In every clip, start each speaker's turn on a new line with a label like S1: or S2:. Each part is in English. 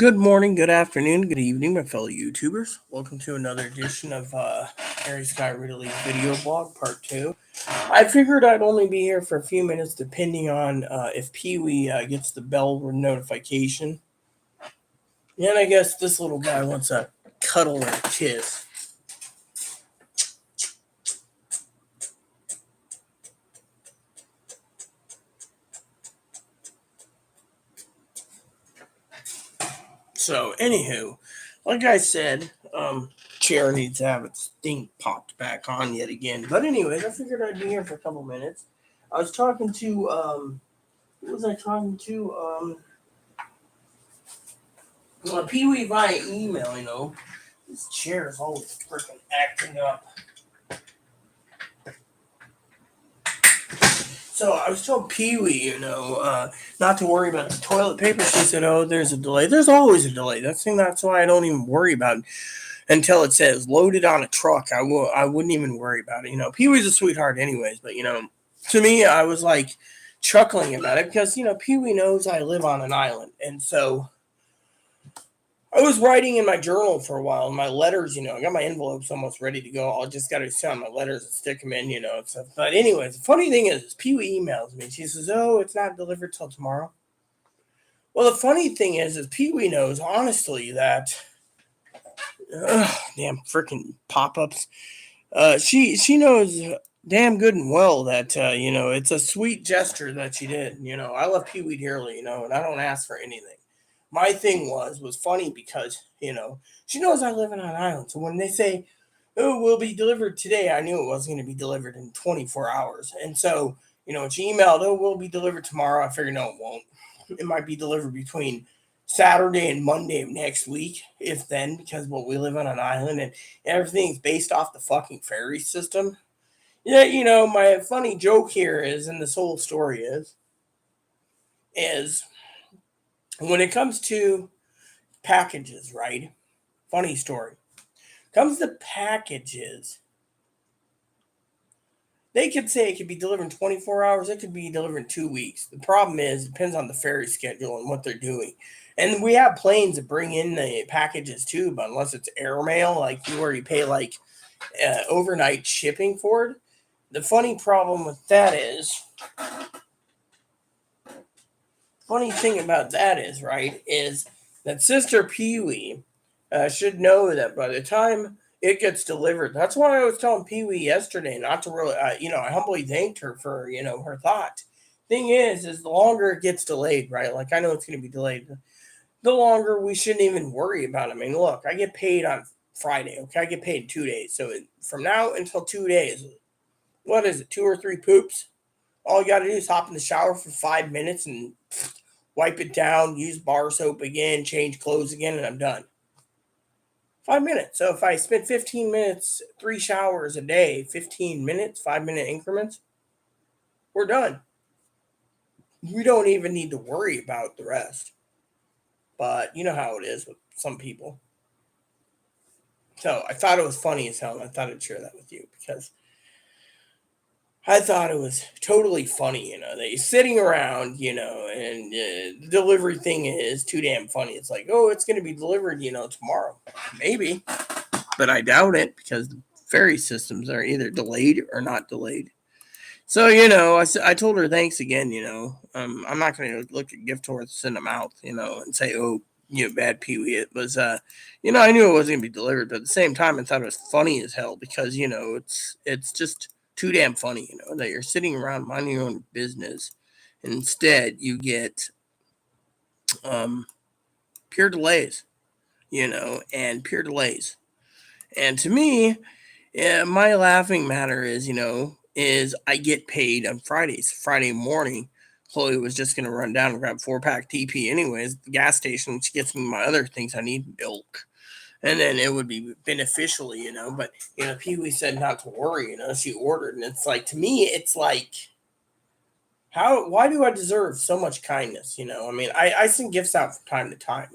S1: Good morning, good afternoon, good evening, my fellow YouTubers. Welcome to another edition of Airy Sky Ridley's video blog, part 2. I figured I'd only be here for a few minutes depending on if Pee-wee gets the bell notification. And I guess this little guy wants a cuddle or a kiss. So, anywho, like I said, chair needs to have its thing popped back on yet again. But anyways, I figured I'd be here for a couple minutes. I was talking to, who was I talking to? Pee-wee via email, This chair is always freaking acting up. So I was telling Pee-wee, not to worry about the toilet paper. She said, "Oh, there's a delay. There's always a delay. That's why I don't even worry about it until it says loaded on a truck. I wouldn't even worry about it. Pee-wee's a sweetheart, anyways. But to me, I was like chuckling about it because Pee-wee knows I live on an island, and so I was writing in my journal for a while, and my letters, I got my envelopes almost ready to go. I just got to send my letters and stick them in, So, but anyways, the funny thing is, Pee-wee emails me. She says, "Oh, it's not delivered till tomorrow." Well, the funny thing is Pee-wee knows, honestly, that, damn freaking pop-ups. She knows damn good and well that, it's a sweet gesture that she did. I love Pee-wee dearly, and I don't ask for anything. My thing was funny because, she knows I live on an island. So when they say, "Oh, will be delivered today," I knew it wasn't going to be delivered in 24 hours. And so, when she emailed, "Oh, will be delivered tomorrow," I figured, no, it won't. It might be delivered between Saturday and Monday of next week, if then, because, well, we live on an island and everything's based off the fucking ferry system. Yeah, my funny joke here is, and this whole story is when it comes to packages, right? Funny story. Comes to packages, they could say it could be delivered in 24 hours. It could be delivered in 2 weeks. The problem is, it depends on the ferry schedule and what they're doing. And we have planes that bring in the packages too, but unless it's airmail, like where you pay like overnight shipping for it. The funny problem with that is, funny thing about that is, right, is that Sister Pee-wee should know that by the time it gets delivered, that's why I was telling Pee-wee yesterday not to really, I humbly thanked her for, her thought. Thing is the longer it gets delayed, right, like I know it's going to be delayed, the longer we shouldn't even worry about it. I mean, look, I get paid on Friday, okay? I get paid in 2 days. So from now until 2 days, what is it, 2 or 3 poops? All you got to do is hop in the shower for 5 minutes and wipe it down, use bar soap again, change clothes again, and I'm done. 5 minutes. So if I spend 15 minutes, 3 showers a day, 15 minutes, 5 minute increments, we're done. We don't even need to worry about the rest. But you know how it is with some people. So I thought it was funny as hell, and I thought I'd share that with you because I thought it was totally funny, they sitting around, and the delivery thing is too damn funny. It's like, oh, it's going to be delivered, tomorrow. Maybe, but I doubt it because the ferry systems are either delayed or not delayed. So, I told her thanks again, I'm not going to look at gift horses in the mouth, and say, oh, bad Pee-wee. It was, I knew it wasn't going to be delivered, but at the same time, I thought it was funny as hell because, it's just too damn funny, that you're sitting around minding your own business. And instead, you get pure delays, and pure delays. And to me, my laughing matter is I get paid on Fridays. Friday morning, Chloe was just going to run down and grab 4-pack TP anyways at the gas station. She gets me my other things I need, milk. And then it would be beneficial, But, Pee-wee said not to worry, she ordered. And it's like, to me, it's like, why do I deserve so much kindness? I mean, I send gifts out from time to time,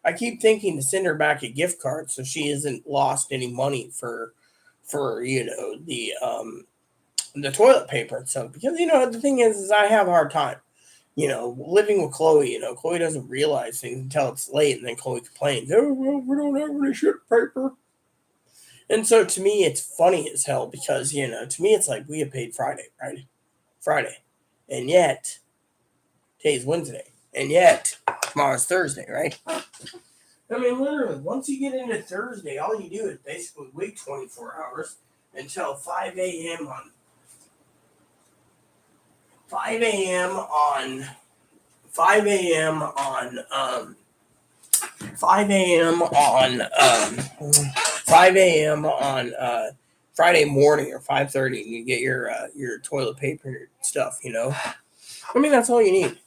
S1: I keep thinking to send her back a gift card so she isn't lost any money for the toilet paper and stuff. Because, the thing is I have a hard time, living with Chloe, Chloe doesn't realize things until it's late, and then Chloe complains, oh, well, we don't have any shit paper. And so to me, it's funny as hell because, to me, it's like we get paid Friday, right? Friday. And yet, today's Wednesday. And yet, tomorrow's Thursday, right? I mean, literally, once you get into Thursday, all you do is basically wait 24 hours until 5 a.m. on 5 a.m. on 5 a.m. on 5 a.m. on 5 a.m. on Friday morning or 5:30, and you get your toilet paper and your stuff. I mean, that's all you need.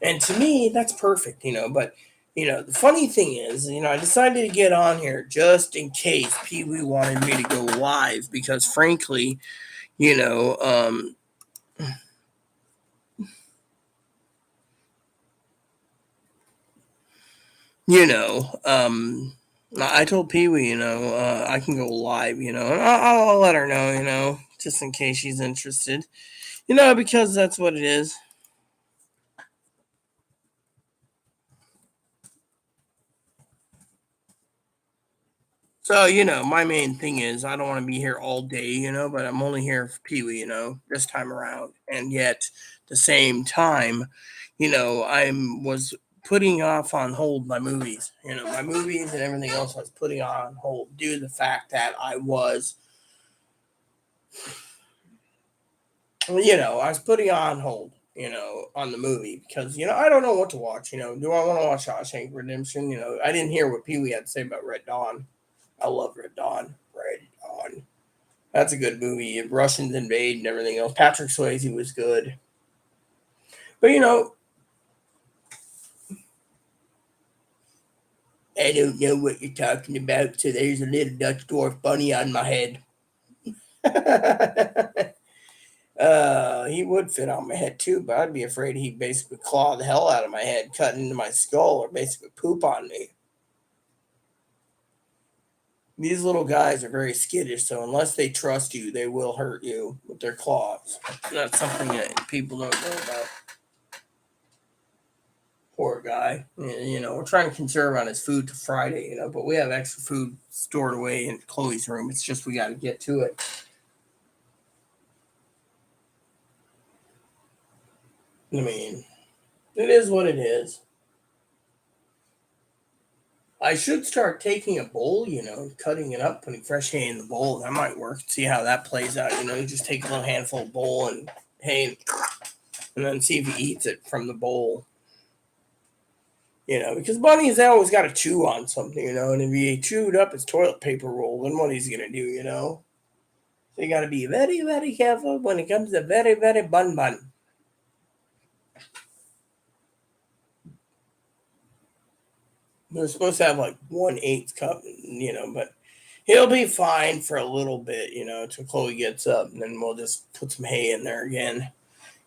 S1: And to me, that's perfect. But the funny thing is, I decided to get on here just in case Pee Wee wanted me to go live because, frankly, you know, um, you know, I told Pee Wee, I can go live, and I'll let her know, just in case she's interested, because that's what it is. So, my main thing is I don't want to be here all day, but I'm only here for Pee Wee, this time around. And yet, the same time, I was putting off on hold my movies, my movies and everything else I was putting on hold due to the fact that I was, I was putting on hold, on the movie because, I don't know what to watch, do I want to watch Shawshank Redemption? I didn't hear what Pee Wee had to say about Red Dawn. I love Red Dawn. Red Dawn. That's a good movie. Russians invade and everything else. Patrick Swayze was good. But I don't know what you're talking about. So there's a little Dutch dwarf bunny on my head. He would fit on my head too, but I'd be afraid he'd basically claw the hell out of my head, cut into my skull, or basically poop on me. These little guys are very skittish, so unless they trust you, they will hurt you with their claws. That's something that people don't know about. Poor guy. We're trying to conserve on his food to Friday, but we have extra food stored away in Chloe's room. It's just we got to get to it. I mean, it is what it is. I should start taking a bowl, cutting it up, putting fresh hay in the bowl. That might work. See how that plays out. You just take a little handful of bowl and hay and then see if he eats it from the bowl. Because bunnies, they always got to chew on something, and if he chewed up his toilet paper roll, then what he's going to do, So you got to be very, very careful when it comes to very, very bun. They're supposed to have like 1/8 cup, but he'll be fine for a little bit, till Chloe gets up, and then we'll just put some hay in there again.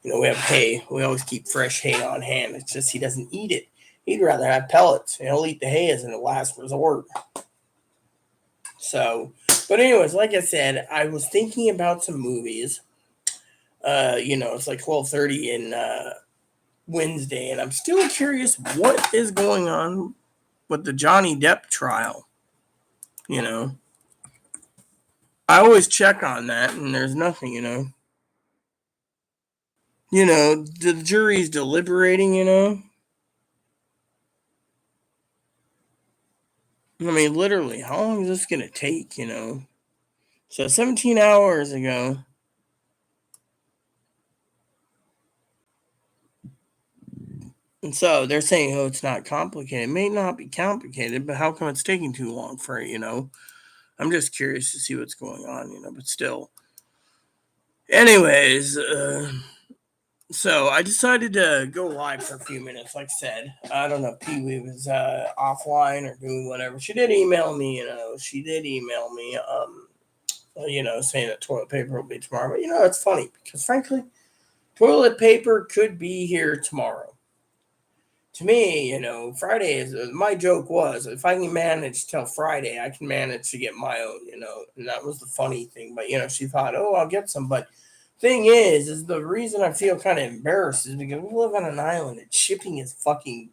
S1: We have hay. We always keep fresh hay on hand. It's just he doesn't eat it. He'd rather have pellets. He'll eat the hay as a last resort. So, but anyways, like I said, I was thinking about some movies. It's like 12:30 in Wednesday, and I'm still curious what is going on with the Johnny Depp trial. I always check on that, and there's nothing. The jury's deliberating. I mean, literally, how long is this going to take? So 17 hours ago. And so they're saying, oh, it's not complicated. It may not be complicated, but how come it's taking too long for it, I'm just curious to see what's going on, but still. Anyways, so I decided to go live for a few minutes, like I said. I don't know if Pee Wee was offline or doing whatever. She did email me, saying that toilet paper will be tomorrow. But, it's funny because, frankly, toilet paper could be here tomorrow. To me, Friday is my joke was if I can manage till Friday, I can manage to get my own, and that was the funny thing. But she thought, oh, I'll get some. But thing is the reason I feel kind of embarrassed is because we live on an island and shipping is fucking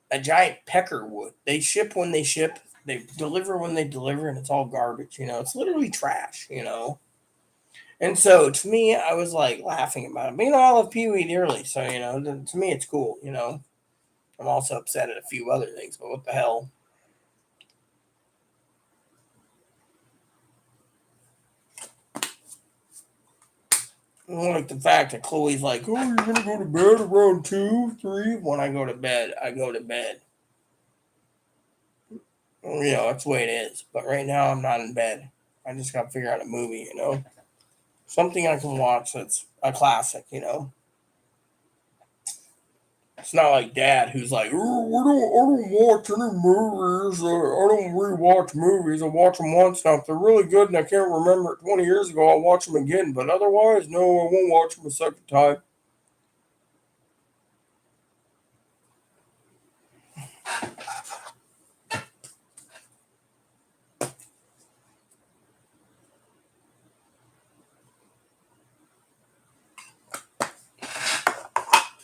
S1: a giant pecker wood. They ship when they ship, they deliver when they deliver, and it's all garbage. It's literally trash. And so to me, I was like laughing about it. But I love Pee Wee dearly, so to me, it's cool. I'm also upset at a few other things, but what the hell? Like the fact that Chloe's like, "Oh, you're gonna go to bed around 2, 3." When I go to bed, I go to bed. That's the way it is. But right now, I'm not in bed. I just got to figure out a movie. Something I can watch that's a classic. It's not like Dad, who's like, "Oh, I don't watch any movies. I don't rewatch movies. I watch them once now. If they're really good and I can't remember it 20 years ago, I'll watch them again. But otherwise, no, I won't watch them a second time."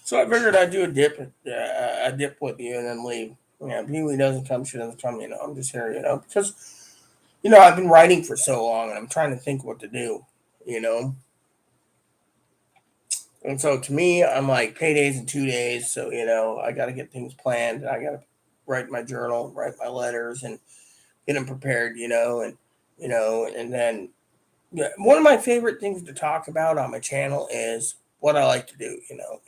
S1: So I figured I'd do a dip with you, and then leave. Yeah, if Pee-wee doesn't come, she doesn't come. I'm just here. Because I've been writing for so long, and I'm trying to think what to do. You know, and so to me, I'm like payday's in 2 days, so I got to get things planned. I got to write my journal, write my letters, and get them prepared. And then yeah, one of my favorite things to talk about on my channel is what I like to do.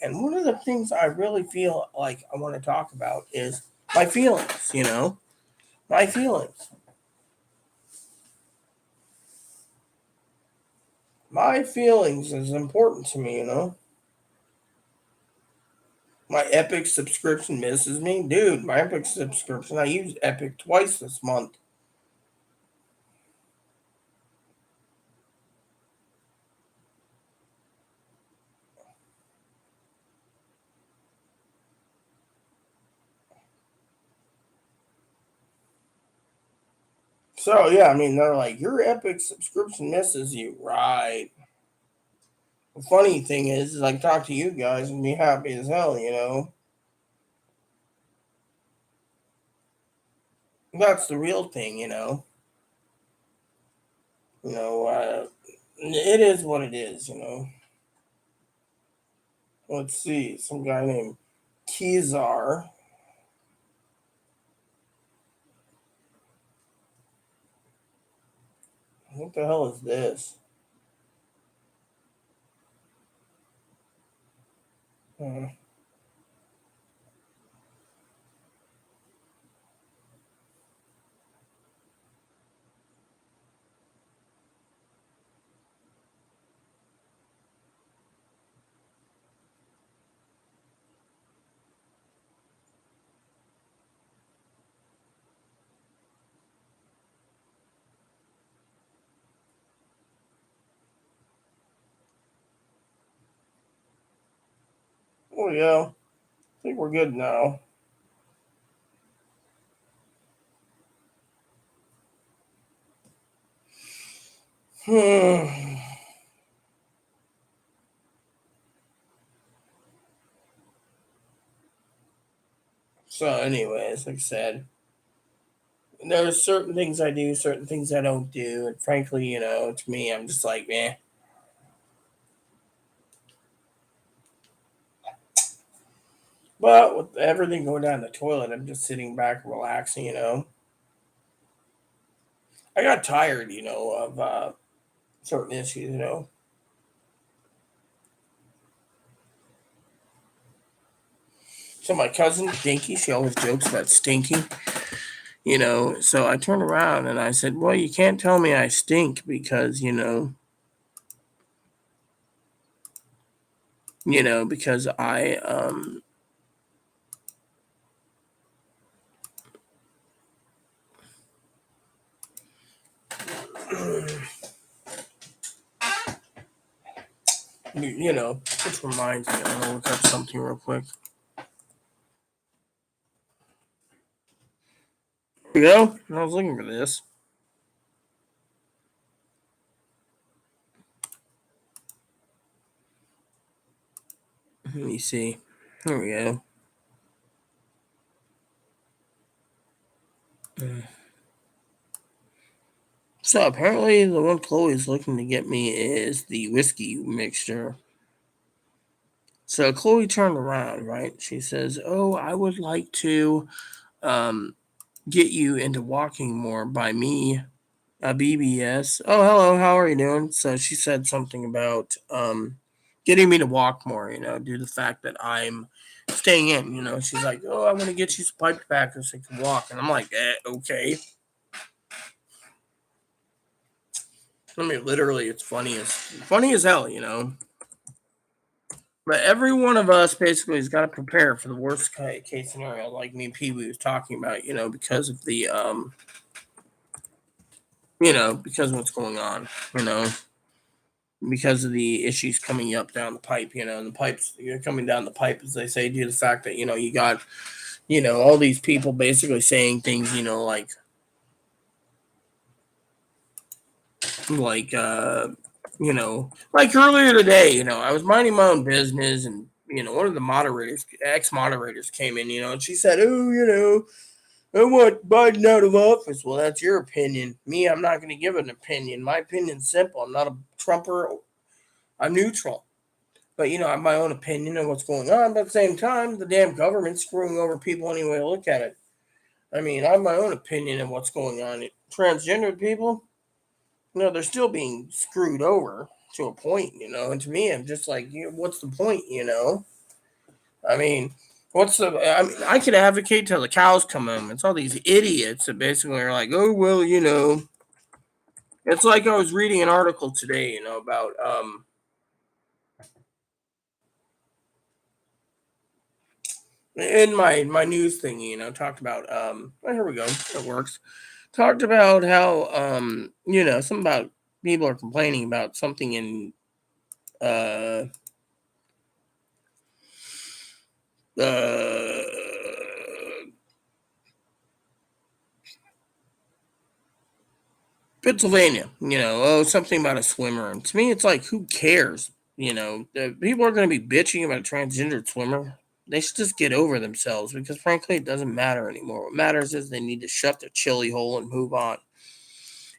S1: And one of the things I really feel like I want to talk about is my feelings. My feelings. My feelings is important to me. My Epic subscription misses me. Dude, my Epic subscription, I used Epic twice this month. So, yeah, I mean, they're like, your Epic subscription misses you. Right. The funny thing is I can talk to you guys and be happy as hell. That's the real thing. It is what it is. Let's see, some guy named Kizar. What the hell is this? Uh, oh yeah, I think we're good now. Hmm. So, anyways, like I said, there's certain things I do, certain things I don't do, and frankly, to me, I'm just like, eh. But with everything going down the toilet, I'm just sitting back, relaxing. I got tired, of certain issues. So my cousin Dinky, she always jokes about stinking. So I turned around and I said, "Well, you can't tell me I stink because because which reminds me, I'm gonna look up something real quick. Here we go. I was looking for this. Let me see. Here we go. So apparently, the one Chloe's looking to get me is the whiskey mixture. So Chloe turned around, right? She says, "Oh, I would like to um, get you into walking more by me, a BBS. Oh, hello, how are you doing?" So she said something about getting me to walk more, due to the fact that I'm staying in, She's like, "Oh, I want to get you some pipe tobacco so you can walk." And I'm like, okay. I mean, literally, it's funny as hell. But every one of us basically has got to prepare for the worst case scenario, like me and Pee Wee was talking about, because of the because of what's going on, because of the issues coming up down the pipe, and the pipes coming down the pipe, as they say, due to the fact that you got all these people basically saying things, like like earlier today, I was minding my own business, and one of the moderators, ex-moderators, came in, and she said, "Oh, I want Biden out of office." Well, that's your opinion. Me, I'm not going to give an opinion. My opinion's simple. I'm not a Trumper. I'm neutral. But I have my own opinion on what's going on. But at the same time, the damn government's screwing over people any way I look at it. I mean, I have my own opinion on what's going on. Transgender people, they're still being screwed over to a point, And to me, I'm just like, what's the point? I mean, I could advocate till the cows come home. It's all these idiots that basically are like, oh, well, It's like I was reading an article today, about in my news thing, talked about here we go, it works. Talked about how something about people are complaining about something in uh uh Pennsylvania, something about a swimmer. And to me, it's like, who cares? People are going to be bitching about a transgender swimmer. They should just get over themselves because, frankly, it doesn't matter anymore. What matters is they need to shut their chili hole and move on.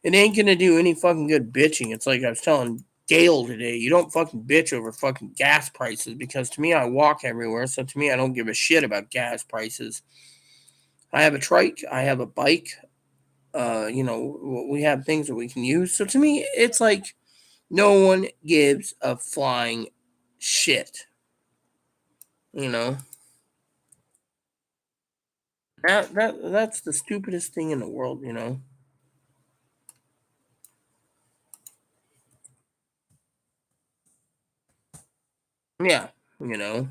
S1: It ain't going to do any fucking good bitching. It's like I was telling Gail today, you don't fucking bitch over fucking gas prices because to me, I walk everywhere. So to me, I don't give a shit about gas prices. I have a trike, I have a bike. We have things that we can use. So to me, it's like no one gives a flying shit. You know that's the stupidest thing in the world. Yeah, you know.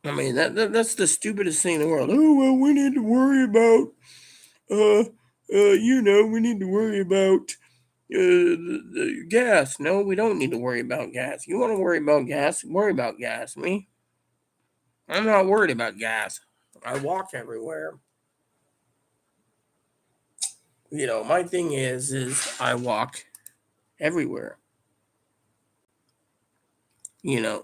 S1: I mean that's the stupidest thing in the world. Oh well, we need to worry about uh we need to worry about the gas. No, we don't need to worry about gas. You want to worry about gas? Worry about gas. Me, I'm not worried about gas. I walk everywhere. My thing is I walk everywhere. You know,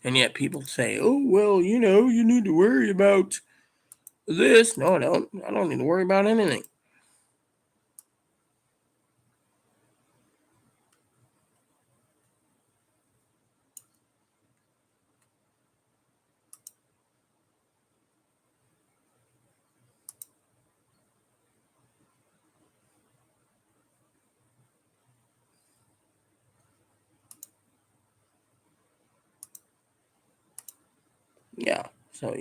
S1: and yet people say, "Oh well, you need to worry about this." No, I don't. I don't need to worry about anything. Yeah. So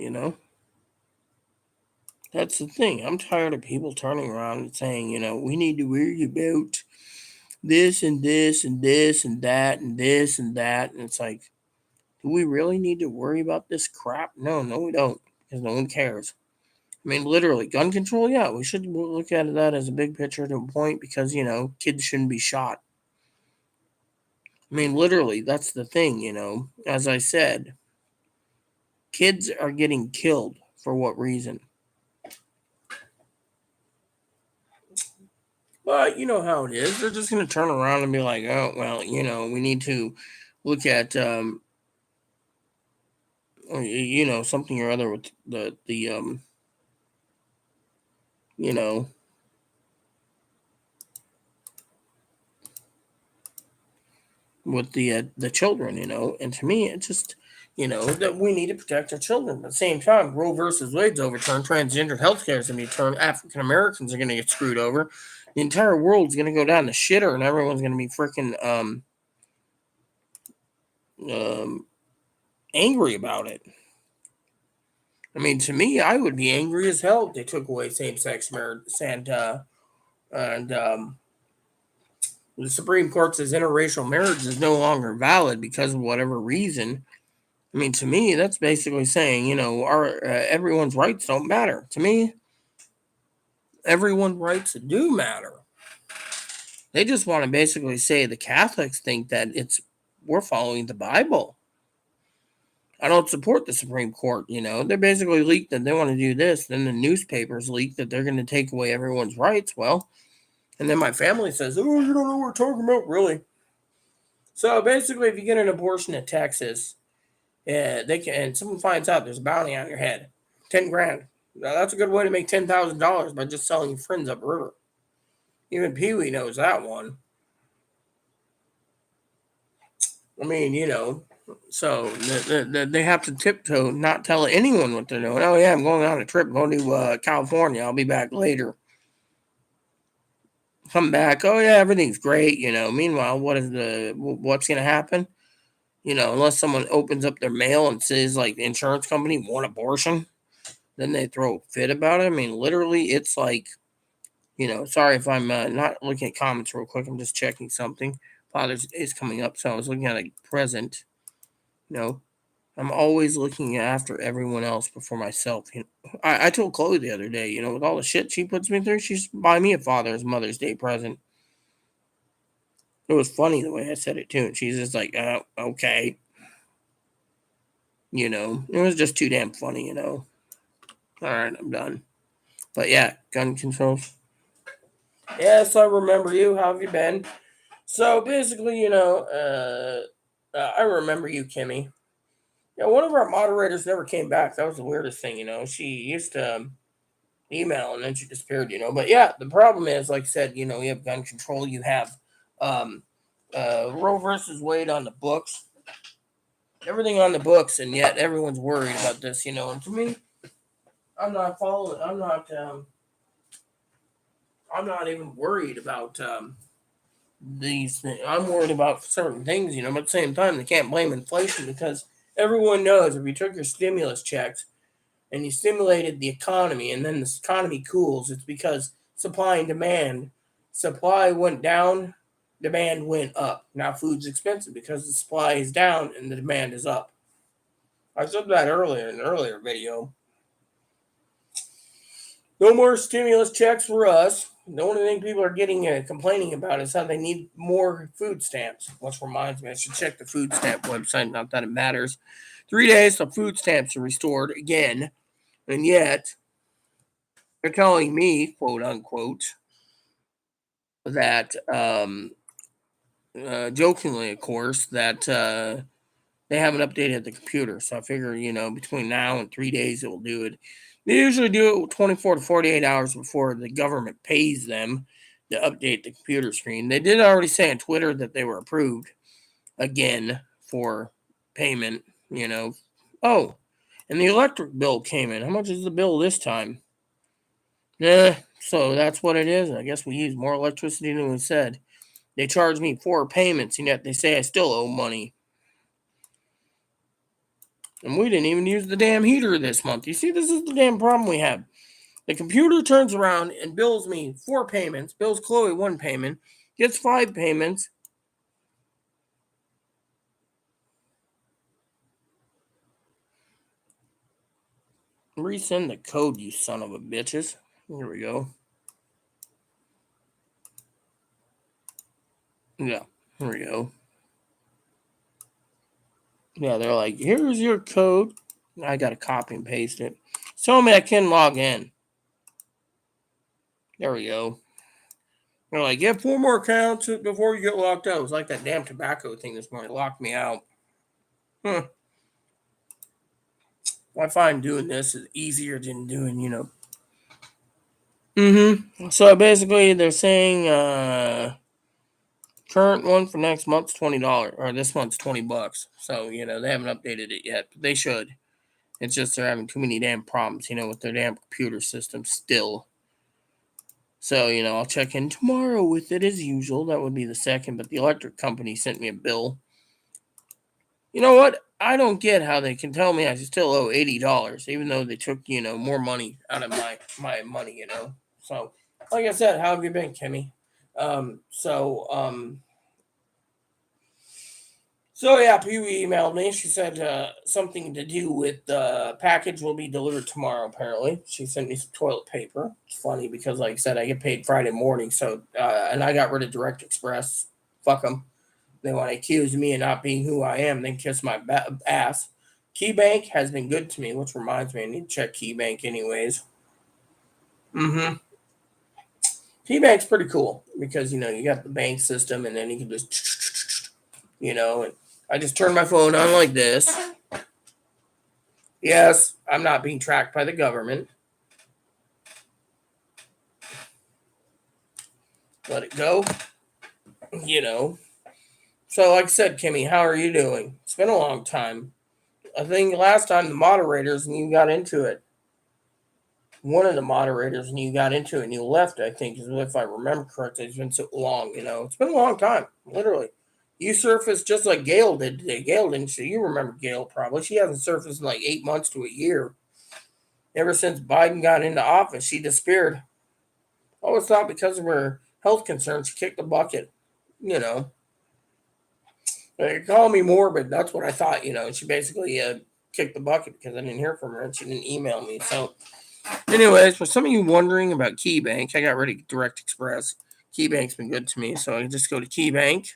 S1: that's the thing. I'm tired of people turning around and saying, we need to worry about this and this and this and that and this and that. And it's like, do we really need to worry about this crap? No, no, we don't, because no one cares. I mean, literally, gun control. Yeah, we should look at that as a big picture to a point because kids shouldn't be shot. I mean, literally, that's the thing. As I said, kids are getting killed for what reason? But you know how it is. They're just going to turn around and be like, oh, well, we need to look at, something or other with you know, with the children, And to me, it just, that we need to protect our children. But at the same time, Roe versus Wade's overturned. Transgender healthcare is going to be turned. African Americans are going to get screwed over. The entire world's going to go down the shitter, and everyone's going to be freaking um, angry about it. I mean, to me, I would be angry as hell if they took away same-sex marriage and the Supreme Court says interracial marriage is no longer valid because of whatever reason. I mean, to me, that's basically saying, our everyone's rights don't matter. To me, everyone's rights do matter. They just want to basically say the Catholics think that we're following the Bible. I don't support the Supreme Court. They basically leaked that they want to do this. Then the newspapers leaked that they're going to take away everyone's rights. Well, and then my family says, "Oh, you don't know what we're talking about, really." So basically, if you get an abortion in Texas, they can, and someone finds out there's a bounty on your head, 10 grand. Now that's a good way to make $10,000 by just selling your friends upriver. Even Pee Wee knows that one. I mean, so they have to tiptoe, not tell anyone what they're doing. Oh yeah, I'm going on a trip, going to California. I'll be back later. Come back. Oh yeah, everything's great. Meanwhile, what's going to happen? Unless someone opens up their mail and says like the insurance company want abortion, then they throw a fit about it. I mean, literally, it's like, sorry if I'm not looking at comments real quick. I'm just checking something. Father's is coming up, so I was looking at a present. I'm always looking after everyone else before myself. I told Chloe the other day, with all the shit she puts me through, she's buy me a Father's Mother's Day present. It was funny the way I said it too, and she's just like, okay. It was just too damn funny. All right, I'm done. But yeah, gun controls. Yes, I remember you. How have you been? So basically, I remember you, Kimmy. Yeah, one of our moderators never came back. That was the weirdest thing. She used to email and then she disappeared. But yeah, the problem is, like I said, you have gun control. You have um, Roe versus Wade on the books. Everything on the books, and yet everyone's worried about this. And to me, I'm not following. I'm not even worried about these things. I'm worried about certain things, but at the same time, they can't blame inflation because everyone knows if you took your stimulus checks and you stimulated the economy and then the economy cools, it's because supply and demand. Supply went down, demand went up. Now food's expensive because the supply is down and the demand is up. I said that earlier in an earlier video. No more stimulus checks for us. The only thing people are getting complaining about is how they need more food stamps. Which reminds me, I should check the food stamp website. Not that it matters. 3 days, the food stamps are restored again, and yet they're telling me, quote unquote, that jokingly, of course, that they haven't updated the computer. So I figure, between now and 3 days, it will do it. They usually do it 24 to 48 hours before the government pays them to update the computer screen. They did already say on Twitter that they were approved again for. Oh, and the electric bill came in. How much is the bill this time? Yeah, so that's what it is. I guess we use more electricity than we said. They charge me 4 payments, and yet they say I still owe money. And we didn't even use the damn heater this month. You see, this is the damn problem we have. The computer turns around and bills me 4 payments, bills Chloe 1 payment, gets 5 payments. Resend the code, you son of a bitches. Here we go. Yeah, here we go. Yeah, they're like, here's your code. I got to copy and paste it. Tell me I can log in. There we go. They're like, "Get 4 more accounts before you get locked out." It was like that damn tobacco thing this morning. It locked me out. Hmm. I find doing this is easier than doing. So basically, they're saying current one for next month's $20, or this month's $20. So they haven't updated it yet, but they should. It's just they're having too many damn problems, with their damn computer system still. So I'll check in tomorrow with it as usual. That would be the second, but the electric company sent me a bill. You know what? I don't get how they can tell me I still owe $80, even though they took more money out of my money. So like I said, how have you been, Kimmy? So yeah, Pee-wee emailed me. She said something to do with the package will be delivered tomorrow. Apparently, she sent me some toilet paper. It's funny because, like I said, I get paid Friday morning. So and I got rid of Direct Express. Fuck them. They want to accuse me of not being who I am, then kiss my ass. KeyBank has been good to me, which reminds me, I need to check KeyBank anyways. Mm-hmm. KeyBank's pretty cool because you got the bank system, and then you can just and I just turn my phone on like this. Yes, I'm not being tracked by the government. Let it go. So like I said, Kimmy, how are you doing? It's been a long time. I think last time the moderators and you got into it. One of the moderators and you got into it and you left, I think, is if I remember correctly. It's been so long, It's been a long time, literally. You surfaced just like Gail did today. Gail didn't, so you remember Gail probably. She hasn't surfaced in like 8 months to a year. Ever since Biden got into office, she disappeared. I always thought because of her health concerns, she kicked the bucket. You know, they call me morbid. That's what I thought. She basically kicked the bucket because I didn't hear from her and she didn't email me. So, anyways, for some of you wondering about KeyBank, I got rid of Direct Express. KeyBank's been good to me, so I can just go to KeyBank.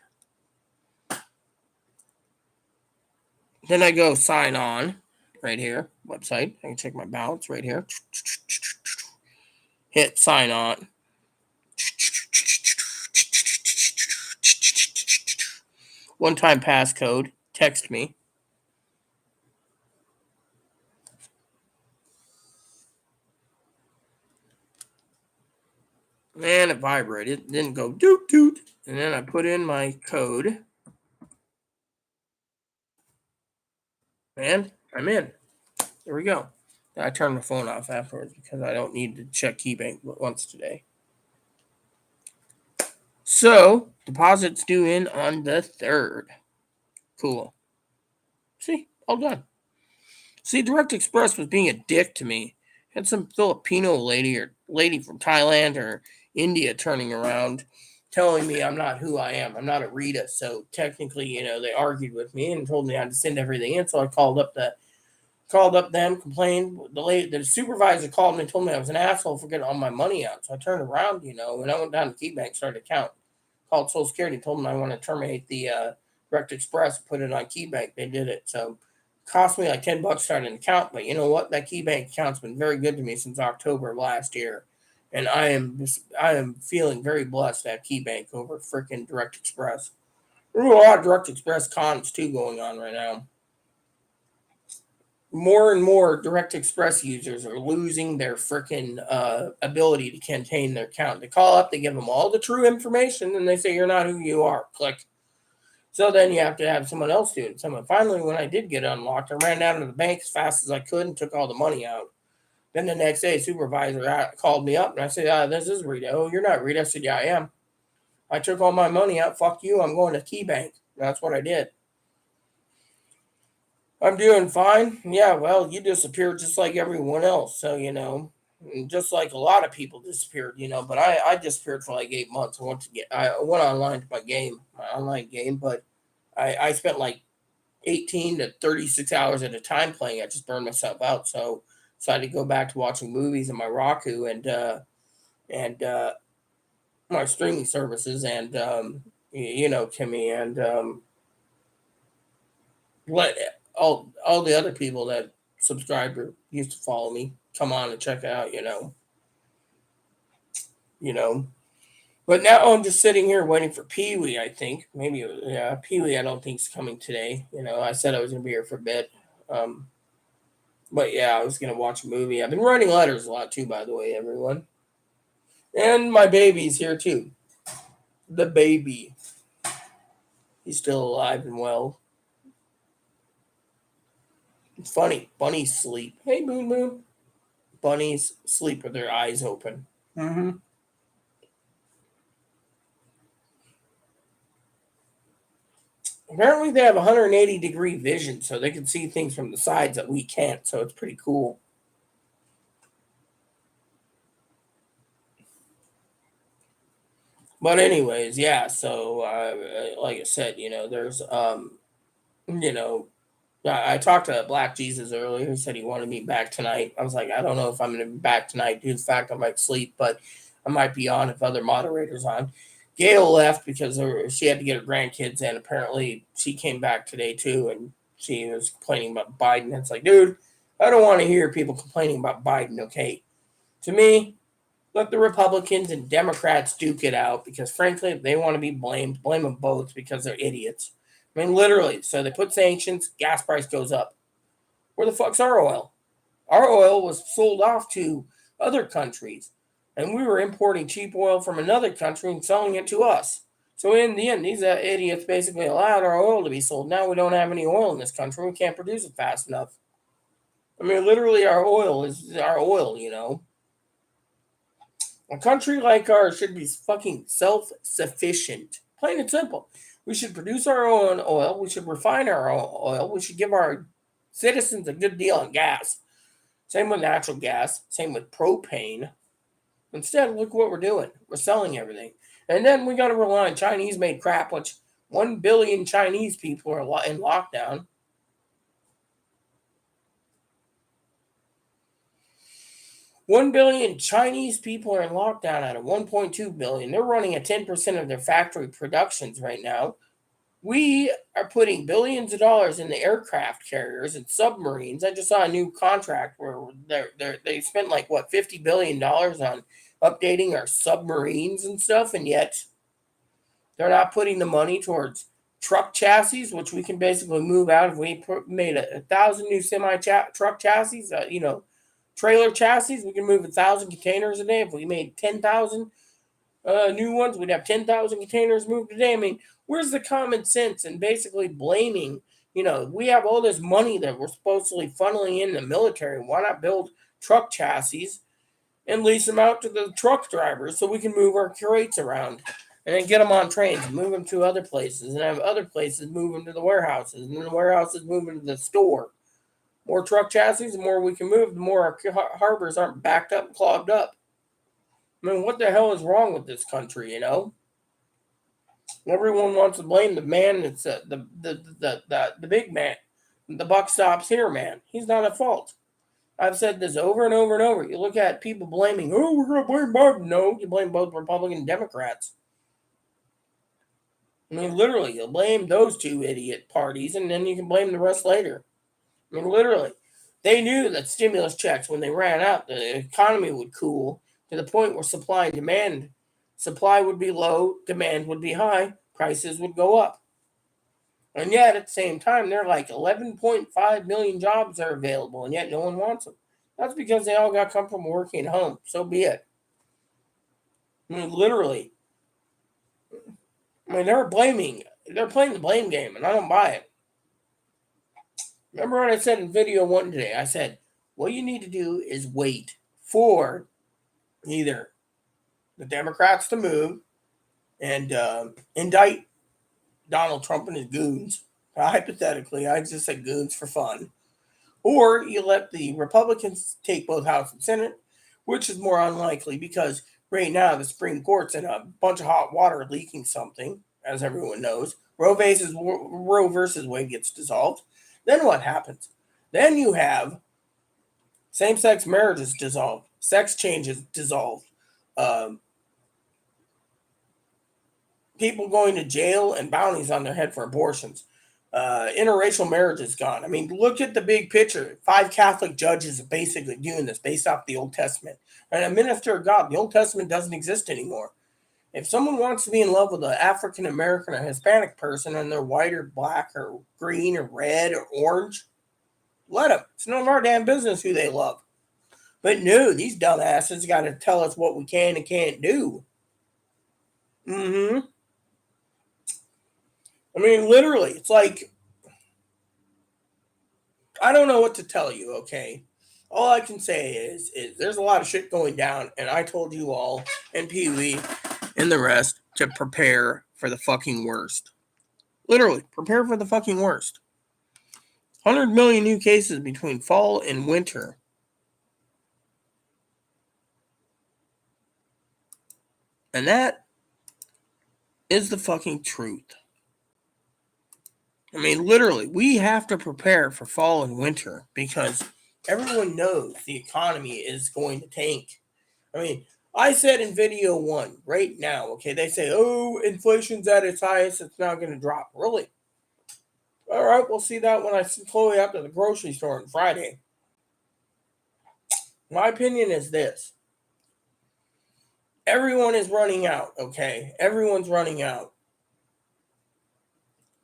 S1: Then I go sign on right here, website. I can check my balance right here. Hit sign on. One-time passcode. Text me. And it vibrated. It didn't go doot doot. And then I put in my code. And I'm in. There we go. I turned my phone off afterwards because I don't need to check KeyBank once today. So, deposits due in on the 3rd. Cool. See, all done. See, Direct Express was being a dick to me. Had some Filipino lady or lady from Thailand or India turning around telling me I'm not who I am. I'm not a Rita. So technically, they argued with me and told me I had to send everything in. So I called up them, complained. The supervisor called me and told me I was an asshole for getting all my money out. So I turned around, and I went down to KeyBank, started to count. Called Social Security, told them I want to terminate the Direct Express, put it on KeyBank. They did it. So cost me like $10 starting an account, but you know what? That KeyBank account's been very good to me since October of last year, and I am feeling very blessed to have KeyBank over freaking Direct Express. There's a lot of Direct Express cons too going on right now. More and more Direct Express users are losing their freaking ability to contain their account. They call up, they give them all the true information, and they say you're not who you are. Click. So then you have to have someone else do it. Finally, when I did get unlocked, I ran down to the bank as fast as I could and took all the money out. Then the next day, supervisor called me up and I said, "This is Rita." "Oh, you're not Rita." I said, "Yeah, I am. I took all my money out. Fuck you. I'm going to KeyBank." That's what I did. I'm doing fine. Yeah, well, you disappeared just like everyone else. So, just like a lot of people disappeared, but I disappeared for like 8 months. I went online to my online game, but I spent like 18 to 36 hours at a time playing. I just burned myself out. So decided to go back to watching movies on my Roku and my streaming services and Kimmy and let all the other people that subscribed or used to follow me come on and check it out. You know. But now I'm just sitting here waiting for Pee Wee, I think. Maybe, yeah, Pee Wee, I don't think is coming today. I said I was going to be here for a bit. Um, but yeah, I was going to watch a movie. I've been writing letters a lot too, by the way, everyone. And my baby's here too. The baby. He's still alive and well. It's funny. Bunnies sleep. Hey, Moon Moon. Bunnies sleep with their eyes open. Mm-hmm. Apparently, they have 180-degree vision, so they can see things from the sides that we can't. So it's pretty cool. But anyways, yeah. So, like I said, there's, you know, I talked to Black Jesus earlier. He said he wanted me back tonight. I was like, I don't know if I'm going to be back tonight due to the fact I might sleep, but I might be on if other moderators on. Gail left because she had to get her grandkids in. Apparently, she came back today too, and she was complaining about Biden. It's like, dude, I don't want to hear people complaining about Biden. Okay, to me, let the Republicans and Democrats duke it out because, frankly, if they want to be blamed, blame them both because they're idiots. I mean, literally. So they put sanctions, gas price goes up. Where the fuck's our oil? Our oil was sold off to other countries, and we were importing cheap oil from another country and selling it to us. So in the end, these idiots basically allowed our oil to be sold. Now we don't have any oil in this country. We can't produce it fast enough. I mean, literally, our oil is our oil. A country like ours should be fucking self-sufficient. Plain and simple. We should produce our own oil. We should refine our own oil. We should give our citizens a good deal on gas. Same with natural gas. Same with propane. Instead, look what we're doing. We're selling everything. And then we got to rely on Chinese-made crap, which 1 billion Chinese people are in lockdown. 1 billion Chinese people are in lockdown out of 1.2 billion. They're running at 10% of their factory productions right now. We are putting billions of dollars in the aircraft carriers and submarines. I just saw a new contract where they spent like, what, $50 billion on updating our submarines and stuff, and yet they're not putting the money towards truck chassis, which we can basically move out if we made 1,000 new truck chassis, trailer chassis. We can move 1,000 containers a day. If we made 10,000 new ones, we'd have 10,000 containers moved a day. I mean, where's the common sense and basically blaming? We have all this money that we're supposedly funneling in the military. Why not build truck chassis and lease them out to the truck drivers so we can move our crates around and then get them on trains and move them to other places and have other places move them to the warehouses and then the warehouses move them to the store. More truck chassis, the more we can move, the more our harbors aren't backed up and clogged up. I mean, what the hell is wrong with this country, Everyone wants to blame the man that's the big man. The buck stops here, man. He's not at fault. I've said this over and over and over. You look at people blaming, oh, we're going to blame Biden. No, you blame both Republican and Democrats. I mean, literally, you'll blame those two idiot parties, and then you can blame the rest later. I mean, literally, they knew that stimulus checks, when they ran out, the economy would cool to the point where supply would be low, demand would be high, prices would go up. And yet, at the same time, they're like 11.5 million jobs are available, and yet no one wants them. That's because they all got come from working at home. So be it. I mean, literally. I mean, they're playing the blame game, and I don't buy it. Remember what I said in video one today? I said, what you need to do is wait for either the Democrats to move and indict Donald Trump and his goons. Hypothetically, I just said goons for fun. Or you let the Republicans take both House and Senate, which is more unlikely because right now the Supreme Court's in a bunch of hot water leaking something, as everyone knows. Roe versus Wade gets dissolved. Then what happens? Then you have same-sex marriages dissolved, sex changes dissolved, people going to jail and bounties on their head for abortions. Interracial marriage is gone. I mean, look at the big picture. 5 Catholic judges are basically doing this based off the Old Testament. And a minister of God, the Old Testament doesn't exist anymore. If someone wants to be in love with an African American or Hispanic person and they're white or black or green or red or orange, let them. It's none of our damn business who they love. But no, these dumbasses got to tell us what we can and can't do. Mm-hmm. I mean, literally, it's like, I don't know what to tell you, okay? All I can say is there's a lot of shit going down, and I told you all, and Pee Wee, and the rest, to prepare for the fucking worst. Literally, prepare for the fucking worst. 100 million new cases between fall and winter. And that is the fucking truth. I mean, literally, we have to prepare for fall and winter because everyone knows the economy is going to tank. I mean, I said in video one, right now, okay, they say, oh, inflation's at its highest, it's not going to drop. Really? All right, we'll see that when I see Chloe out to the grocery store on Friday. My opinion is this. Everyone is running out, okay? Everyone's running out.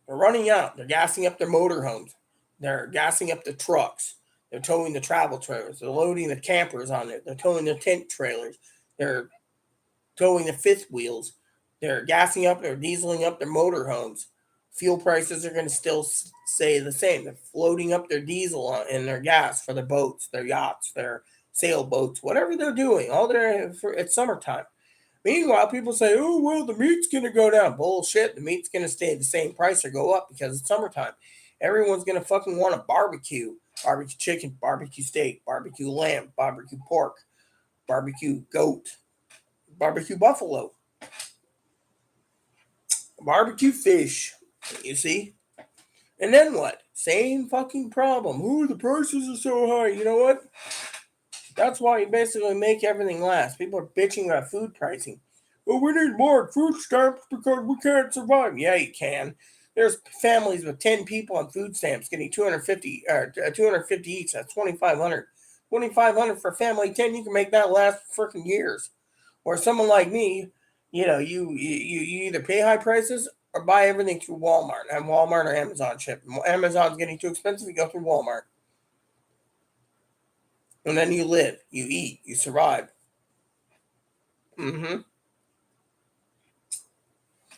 S1: They're running out. They're gassing up their motorhomes. They're gassing up the trucks. They're towing the travel trailers. They're loading the campers on it. They're towing the tent trailers. They're towing the fifth wheels. They're gassing up. They're dieseling up their motorhomes. Fuel prices are going to still stay the same. They're floating up their diesel and their gas for their boats, their yachts, their sailboats, whatever they're doing. It's summertime. Meanwhile, people say, oh, well, the meat's going to go down. Bullshit. The meat's going to stay at the same price or go up because it's summertime. Everyone's going to fucking want a barbecue. Barbecue chicken, barbecue steak, barbecue lamb, barbecue pork, barbecue goat, barbecue buffalo, barbecue fish. You see? And then what? Same fucking problem. Ooh, the prices are so high. You know what? That's why you basically make everything last. People are bitching about food pricing. Well, we need more food stamps because we can't survive. Yeah, you can. There's families with 10 people on food stamps getting 250 each. That's 2,500. 2,500 for a family of 10. You can make that last freaking years. Or someone like me, you either pay high prices or buy everything through Walmart. And Walmart or Amazon ship. Amazon's getting too expensive. You go through Walmart. And then you live, you eat, you survive. Mm-hmm.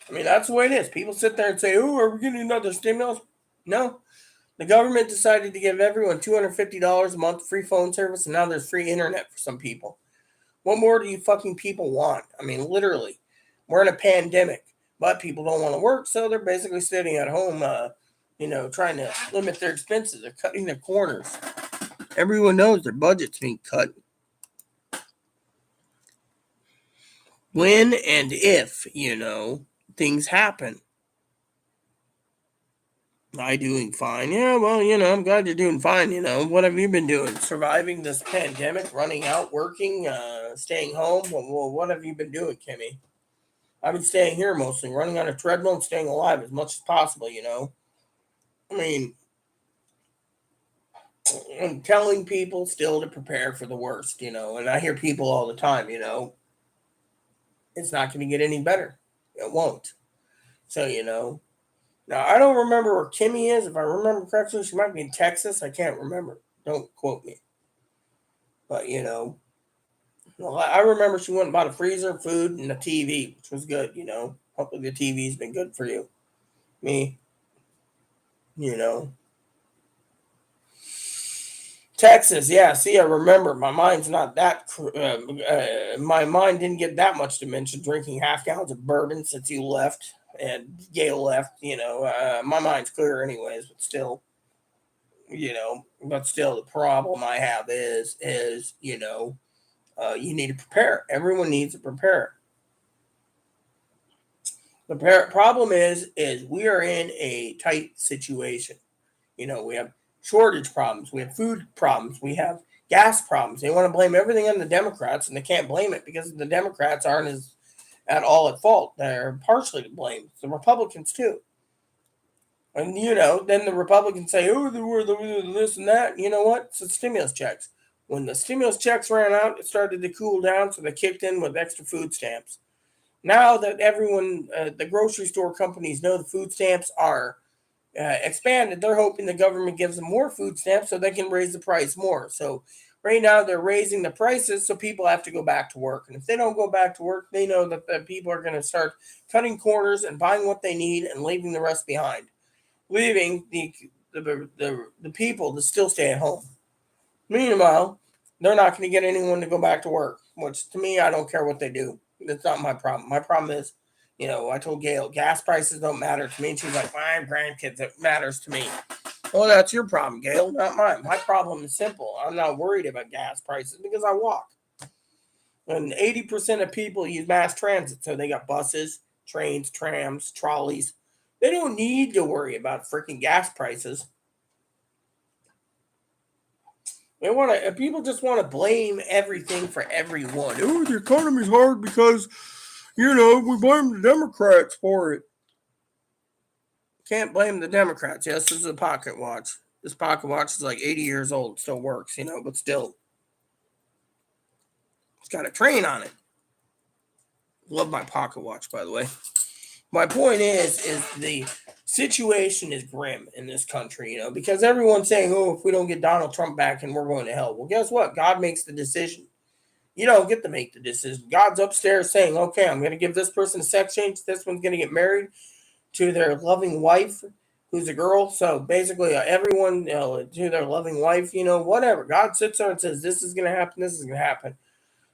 S1: I mean, that's the way it is. People sit there and say, oh, are we getting another stimulus? No. The government decided to give everyone $250 a month free phone service, and now there's free internet for some people. What more do you fucking people want? I mean, literally. We're in a pandemic, but people don't want to work, so they're basically sitting at home, trying to limit their expenses. They're cutting their corners. Everyone knows their budget's being cut. When and if, things happen. I doing fine. Yeah, well, I'm glad you're doing fine. What have you been doing? Surviving this pandemic, running out, working, staying home? Well, what have you been doing, Kimmy? I've been staying here mostly, running on a treadmill and staying alive as much as possible. I mean, I'm telling people still to prepare for the worst, and I hear people all the time, it's not going to get any better. It won't. So. Now, I don't remember where Kimmy is. If I remember correctly, she might be in Texas. I can't remember. Don't quote me. But, well, I remember she went and bought a freezer, food, and a TV, which was good. Hopefully the TV's been good for you. Me, you know. Texas, yeah. See, I remember. My mind's not that. My mind didn't get that much dementia drinking half gallons of bourbon since you left and Gail left. My mind's clear, anyways. But still, the problem I have is you need to prepare. Everyone needs to prepare. The problem is we are in a tight situation. We have shortage problems, we have food problems, we have gas problems. They want to blame everything on the Democrats, and they can't blame it because the Democrats aren't at all at fault. They're partially to blame. The Republicans too. And then the Republicans say, "Oh, they were this and that." You know what? It's the stimulus checks. When the stimulus checks ran out, it started to cool down, so they kicked in with extra food stamps. Now that everyone, the grocery store companies know the food stamps are expanded, they're hoping the government gives them more food stamps so they can raise the price more. So right now they're raising the prices so people have to go back to work. And if they don't go back to work, they know that the people are going to start cutting corners and buying what they need and leaving the rest behind, leaving the people to still stay at home. Meanwhile, they're not going to get anyone to go back to work, which to me, I don't care what they do. That's not my problem. My problem is, I told Gail, gas prices don't matter to me. And she's like, my grandkids, it matters to me. Well, that's your problem, Gail, not mine. My problem is simple. I'm not worried about gas prices because I walk. And 80% of people use mass transit. So they got buses, trains, trams, trolleys. They don't need to worry about freaking gas prices. People just want to blame everything for everyone. Oh, the economy's hard because, we blame the Democrats for it. Can't blame the Democrats. Yes, this is a pocket watch. This pocket watch is like 80 years old, still works, but still. It's got a train on it. Love my pocket watch, by the way. My point is the situation is grim in this country, because everyone's saying, oh, if we don't get Donald Trump back and we're going to hell. Well, guess what? God makes the decision. You don't get to make the decision. God's upstairs saying, okay, I'm going to give this person a sex change. This one's going to get married to their loving wife, who's a girl. So basically, everyone to their loving wife, whatever. God sits there and says, this is going to happen. This is going to happen.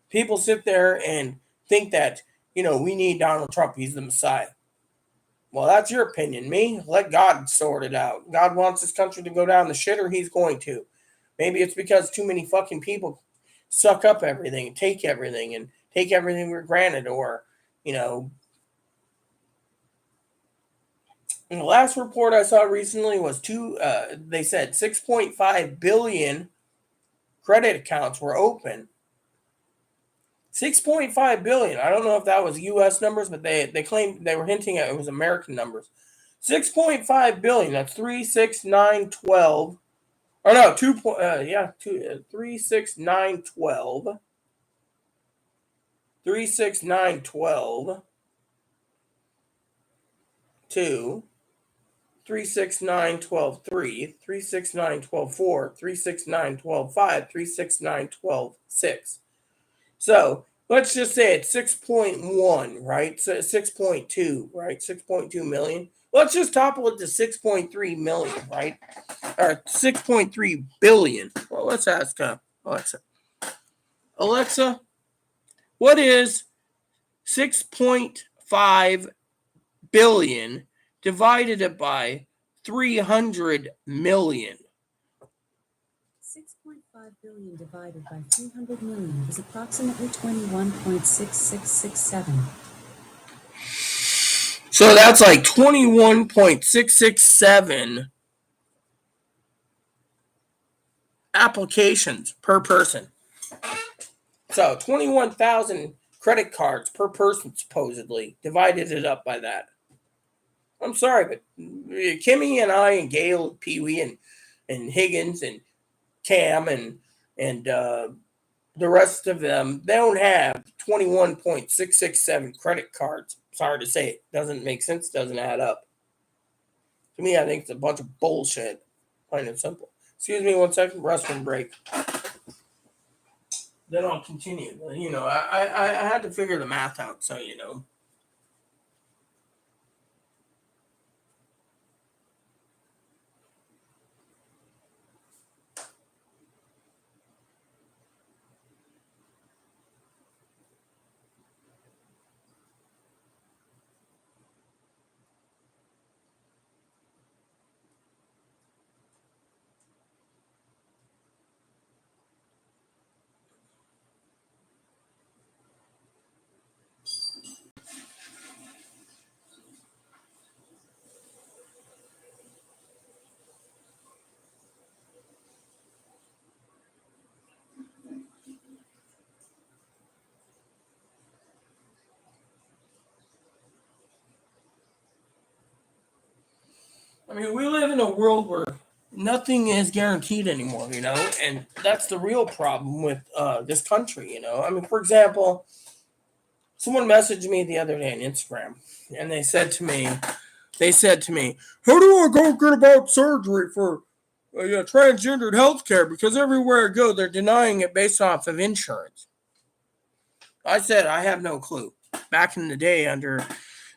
S1: People sit there and think that, we need Donald Trump. He's the Messiah. Well, that's your opinion. Me, let God sort it out. God wants this country to go down the shitter, he's going to. Maybe it's because too many fucking people suck up everything and take everything for granted. Or, And the last report I saw recently was they said 6.5 billion credit accounts were open. 6.5 billion. I don't know if that was U.S. numbers, but they claimed they were hinting at it was American numbers. 6.5 billion. That's 36912. Or no, 36912. 36912. 2. 36912 3. 36912 4. 36912 5. 36912 6. So let's just say it's 6.1, right? So 6.2, right? 6.2 million. Let's just topple it to 6.3 million, right? Or 6.3 billion. Well, let's ask Alexa. Alexa, what is 6.5 billion divided by 300 million?
S2: 6.5 billion divided by 300 million is approximately 21.6667.
S1: So that's like 21.667 applications per person. So 21,000 credit cards per person, supposedly. Divided it up by that. I'm sorry, but Kimmy and I and Gail and Pee Wee and Higgins and Cam and the rest of them, they don't have 21.667 credit cards. Sorry to say it. Doesn't make sense. Doesn't add up. To me, I think it's a bunch of bullshit. Plain and simple. Excuse me 1 second. Restroom break. Then I'll continue. I had to figure the math out, so I mean, we live in a world where nothing is guaranteed anymore, and that's the real problem with this country, I mean, for example, Someone messaged me the other day on Instagram, and they said to me, how do I go get about surgery for transgendered healthcare? Because everywhere I go, they're denying it based off of insurance. I said, I have no clue. Back in the day under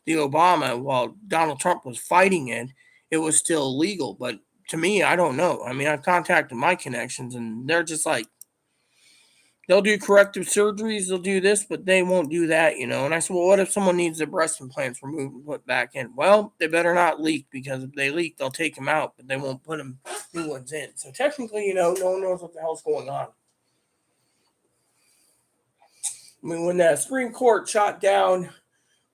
S1: the Obama, while Donald Trump was fighting it, it was still illegal. But to me, I don't know. I mean, I've contacted my connections, and they're just like, they'll do corrective surgeries, they'll do this, but they won't do that, And I said, well, what if someone needs their breast implants removed and put back in? Well, they better not leak, because if they leak, they'll take them out, but they won't put them new ones in. So technically, no one knows what the hell's going on. I mean, when the Supreme Court shot down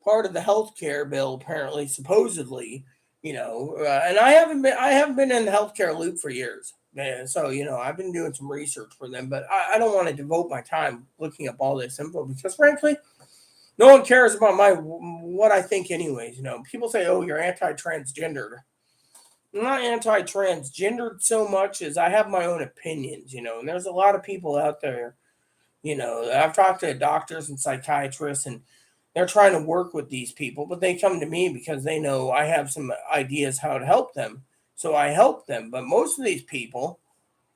S1: part of the health care bill, apparently, supposedly, and I haven't been in the healthcare loop for years. Man, so I've been doing some research for them, but I don't want to devote my time looking up all this info, because frankly, no one cares about what I think anyways. People say, oh, you're anti-transgendered. I'm not anti-transgendered so much as I have my own opinions, and there's a lot of people out there, I've talked to doctors and psychiatrists, and they're trying to work with these people, but they come to me because they know I have some ideas how to help them. So I help them. But most of these people,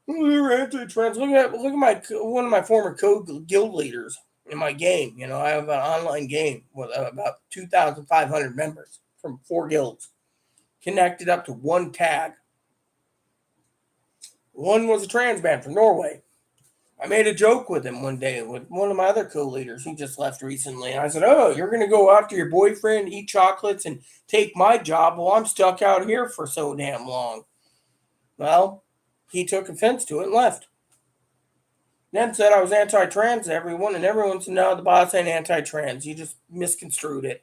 S1: they're anti-trans. Look at my one of my former code guild leaders in my game. I have an online game with about 2,500 members from 4 guilds, connected up to one tag. One was a trans man from Norway. I made a joke with him one day with one of my other co-leaders. He just left recently. I said, oh, you're going to go after your boyfriend, eat chocolates, and take my job while I'm stuck out here for so damn long. Well, he took offense to it and left. Then said I was anti-trans to everyone, and everyone said, no, the boss ain't anti-trans. You just misconstrued it.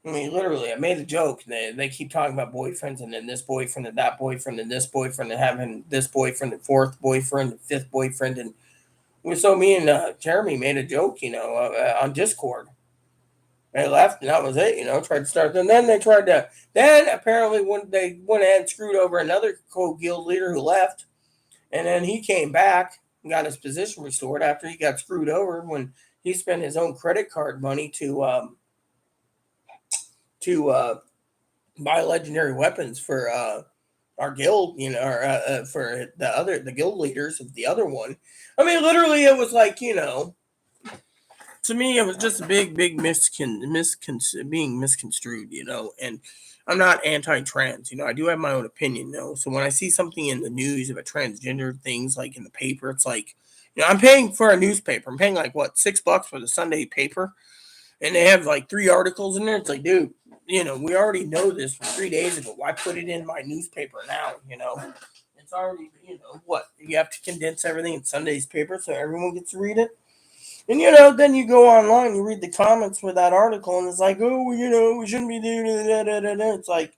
S1: I mean, literally, I made a joke. They keep talking about boyfriends, and then this boyfriend, and that boyfriend, and this boyfriend, and having this boyfriend, and fourth boyfriend, and fifth boyfriend. And so me and Jeremy made a joke, on Discord. They left, and that was it, tried to start. And then then apparently when they went ahead and screwed over another co-guild leader who left, and then he came back and got his position restored after he got screwed over when he spent his own credit card money to buy legendary weapons for our guild, for the guild leaders of the other one. I mean, literally, it was like, to me, it was just a big being misconstrued, and I'm not anti-trans, I do have my own opinion, so when I see something in the news about transgender things, like in the paper, it's like, I'm paying for a newspaper. I'm paying like, what, $6 for the Sunday paper, and they have like 3 articles in there. It's like, dude, we already know this from 3 days ago. Why put it in my newspaper now? It's already, what? You have to condense everything in Sunday's paper so everyone gets to read it. And, then you go online, you read the comments with that article, and it's like, oh, we shouldn't be doing that. It's like,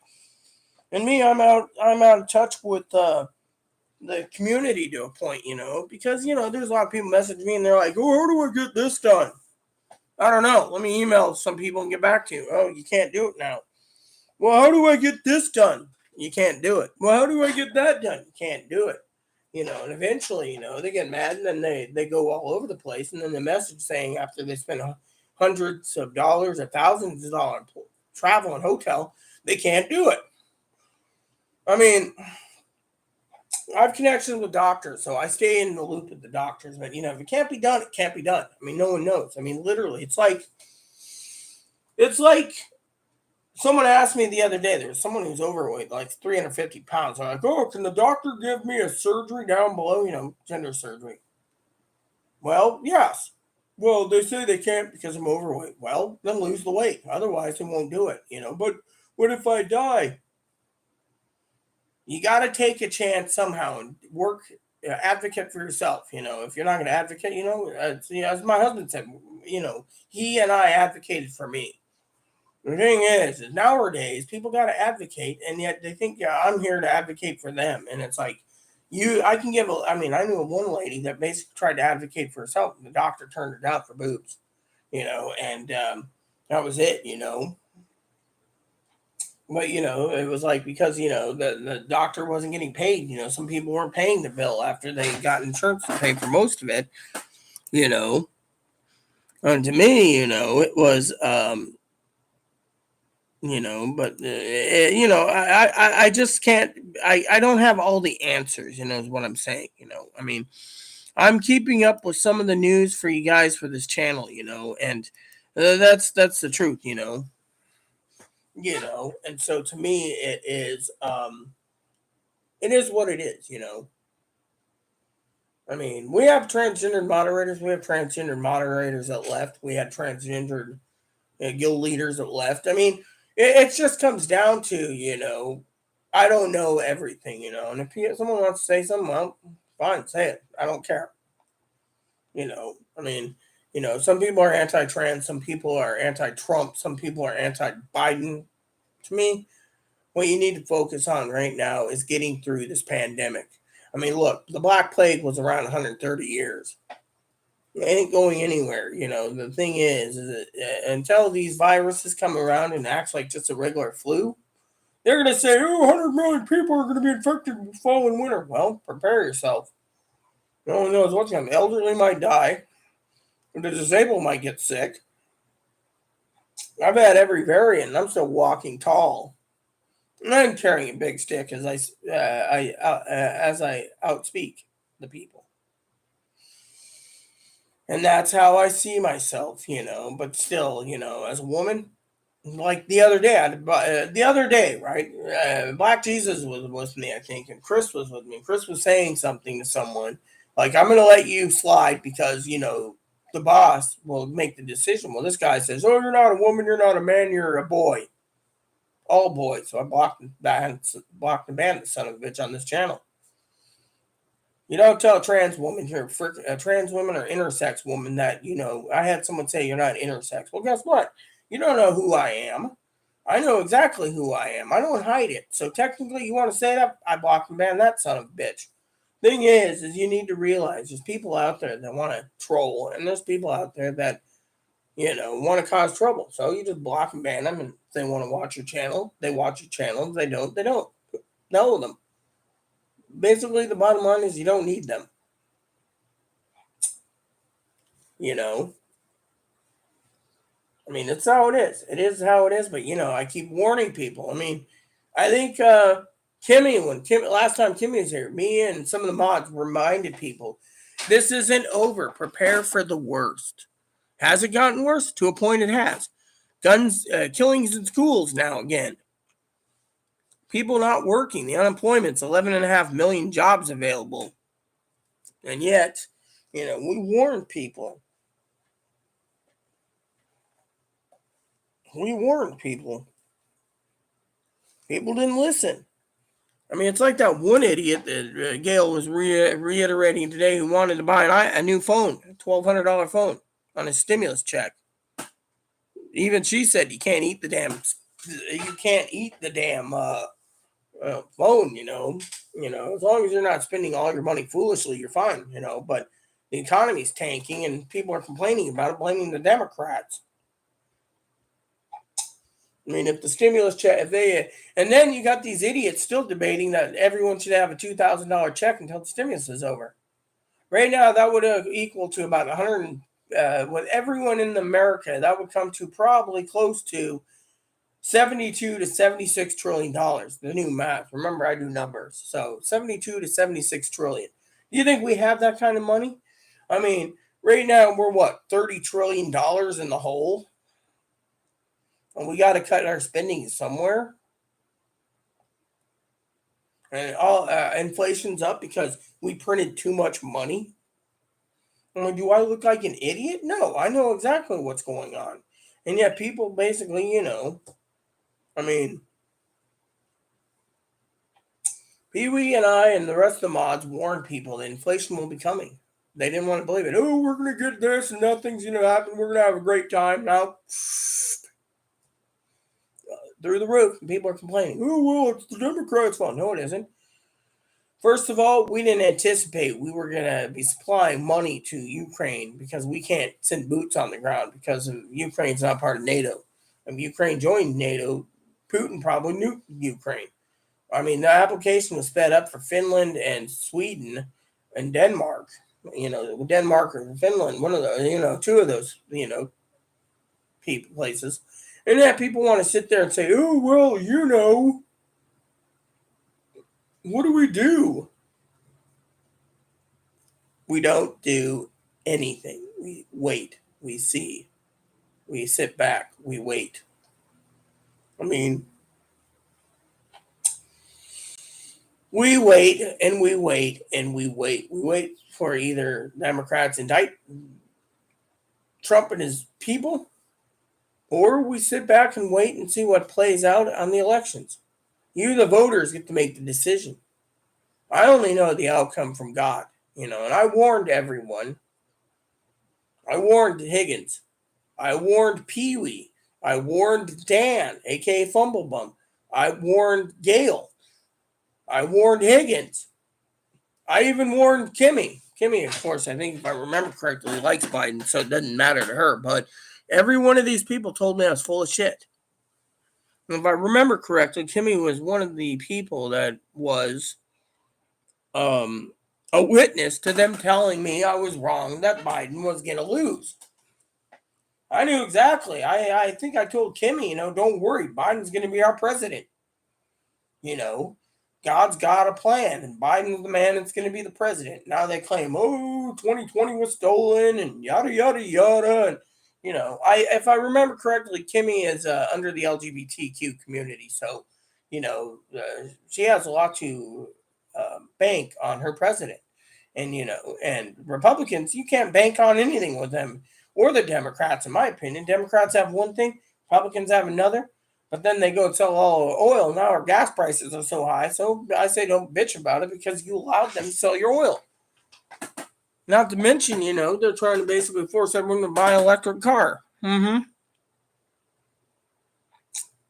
S1: and me, I'm out of touch with the community to a point, because, there's a lot of people messaging me, and they're like, oh, how do I get this done? I don't know. Let me email some people and get back to you. Oh, you can't do it now. Well, how do I get this done? You can't do it. Well, how do I get that done? You can't do it. And eventually, they get mad, and then they go all over the place. And then the message saying after they spend hundreds of dollars or thousands of dollars travel and hotel, they can't do it. I mean, I have connections with doctors, so I stay in the loop with the doctors. But, if it can't be done, it can't be done. I mean, no one knows. I mean, literally, it's like someone asked me the other day, there's someone who's overweight, like 350 pounds. I'm like, oh, can the doctor give me a surgery down below, gender surgery? Well, yes. Well, they say they can't because I'm overweight. Well, then lose the weight. Otherwise, they won't do it, But what if I die? You got to take a chance somehow and work, advocate for yourself. If you're not going to advocate, as my husband said, he and I advocated for me. The thing is nowadays people got to advocate, and yet they think, I'm here to advocate for them. And it's like, I knew one lady that basically tried to advocate for herself, and the doctor turned her down for boobs, and that was it, But, it was like, because, the doctor wasn't getting paid, some people weren't paying the bill after they got insurance to pay for most of it, And to me, it was, but I just can't. I don't have all the answers. Is what I'm saying. I mean, I'm keeping up with some of the news for you guys for this channel. And that's the truth. And so to me, it is what it is. I mean, we have transgendered moderators. We have transgendered moderators that left. We had transgendered guild leaders that left. I mean, it just comes down to, I don't know everything, and if someone wants to say something, well, fine, say it. I don't care. I mean, some people are anti-trans, some people are anti-Trump, some people are anti-Biden. To me, what you need to focus on right now is getting through this pandemic. I mean, look, the Black Plague was around 130 years. It ain't going anywhere. The thing is that until these viruses come around and acts like just a regular flu, they're going to say, 100 million people are going to be infected in fall and winter. Well, prepare yourself. No one knows what's coming. The elderly might die. The disabled might get sick. I've had every variant, and I'm still walking tall. And I'm carrying a big stick as I outspeak the people. And that's how I see myself, But still, as a woman, like the other day, right? Black Jesus was with me, I think, and Chris was with me. Chris was saying something to someone like, "I'm going to let you slide because the boss will make the decision." Well, this guy says, "Oh, you're not a woman, you're not a man, you're a boy." All boys. So I blocked and banned the son of a bitch on this channel. You don't tell a trans woman a trans woman or intersex woman that, I had someone say you're not intersex. Well, guess what? You don't know who I am. I know exactly who I am. I don't hide it. So technically, you want to say that, I block and ban that son of a bitch. Thing is you need to realize there's people out there that want to troll, and there's people out there that, want to cause trouble. So you just block and ban them, and if they want to watch your channel, they watch your channel. If they don't, they don't. Know them. Basically, the bottom line is you don't need them. I mean, it's how it is. It is how it is. But I keep warning people. I mean, I think last time Kimmy was here, me and some of the mods reminded people, this isn't over. Prepare for the worst. Has it gotten worse? To a point, it has. Guns, killings in schools now again. People not working. The unemployment's 11.5 million jobs available. And yet, we warned people. We warned people. People didn't listen. I mean, it's like that one idiot that Gail was reiterating today who wanted to buy a new phone, a $1,200 phone on a stimulus check. Even she said you can't eat the damn phone. As long as you're not spending all your money foolishly, you're fine. But the economy's tanking and people are complaining about it, blaming the Democrats. I mean, if the stimulus check, and then you got these idiots still debating that everyone should have a $2,000 check until the stimulus is over. Right now, that would equal to about 100, with everyone in America, that would come to probably close to 72 to 76 trillion dollars. The new math. Remember, I do numbers. So 72 to 76 trillion. Do you think we have that kind of money? I mean, right now we're what, $30 trillion in the hole? And we got to cut our spending somewhere. And all inflation's up because we printed too much money. I'm like, do I look like an idiot? No, I know exactly what's going on. And yet people basically, I mean, Pee Wee and I and the rest of the mods warned people that inflation will be coming. They didn't want to believe it. Oh, we're going to get this and nothing's going to happen. We're going to have a great time. Now, through the roof, and people are complaining. Oh, well, it's the Democrats' fault. No, it isn't. First of all, we didn't anticipate we were going to be supplying money to Ukraine because we can't send boots on the ground because Ukraine's not part of NATO. If Ukraine joined NATO, Putin probably nuked Ukraine. I mean, the application was sped up for Finland and Sweden and Denmark. Denmark or Finland, one of the, two of those, people places. And that people want to sit there and say, oh, well, what do we do? We don't do anything. We wait. We see. We sit back. We wait. I mean, we wait and we wait and we wait. We wait for either Democrats indict Trump and his people, or we sit back and wait and see what plays out on the elections. You, the voters, get to make the decision. I only know the outcome from God, and I warned everyone. I warned Higgins. I warned Pee Wee. I warned Dan, aka Fumblebum. I warned Gail. I warned Higgins. I even warned Kimmy. Kimmy, of course, I think if I remember correctly, likes Biden, so it doesn't matter to her. But every one of these people told me I was full of shit. And if I remember correctly, Kimmy was one of the people that was a witness to them telling me I was wrong, that Biden was going to lose. I knew exactly. I think I told Kimmy, don't worry, Biden's going to be our president. God's got a plan, and Biden's the man that's going to be the president. Now they claim, 2020 was stolen, and yada, yada, yada. And, if I remember correctly, Kimmy is under the LGBTQ community. So, she has a lot to bank on her president. And Republicans, you can't bank on anything with them or the Democrats, in my opinion. Democrats have one thing, Republicans have another. But then they go sell all our oil. Now our gas prices are so high. So I say don't bitch about it because you allowed them to sell your oil. Not to mention, they're trying to basically force everyone to buy an electric car.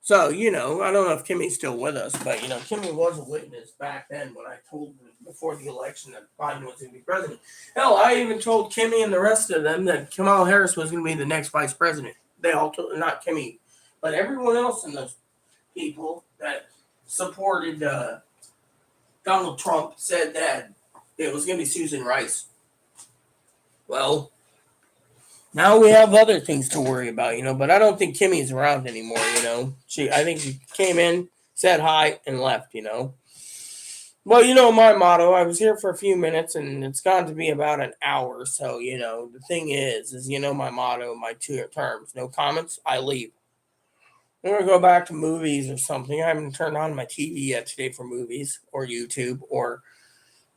S1: So, I don't know if Kimmy's still with us, but, Kimmy was a witness back then when I told her before the election that Biden was going to be president. Hell, I even told Kimmy and the rest of them that Kamala Harris was going to be the next vice president. They all told, not Kimmy, but everyone else in those people that supported Donald Trump said that it was going to be Susan Rice. Well, now we have other things to worry about, but I don't think Kimmy's around anymore, I think she came in, said hi, and left, Well, my motto, I was here for a few minutes, and it's gone to be about an hour. So, the thing is my motto, my 2 terms, no comments, I leave. I'm going to go back to movies or something. I haven't turned on my TV yet today for movies or YouTube or,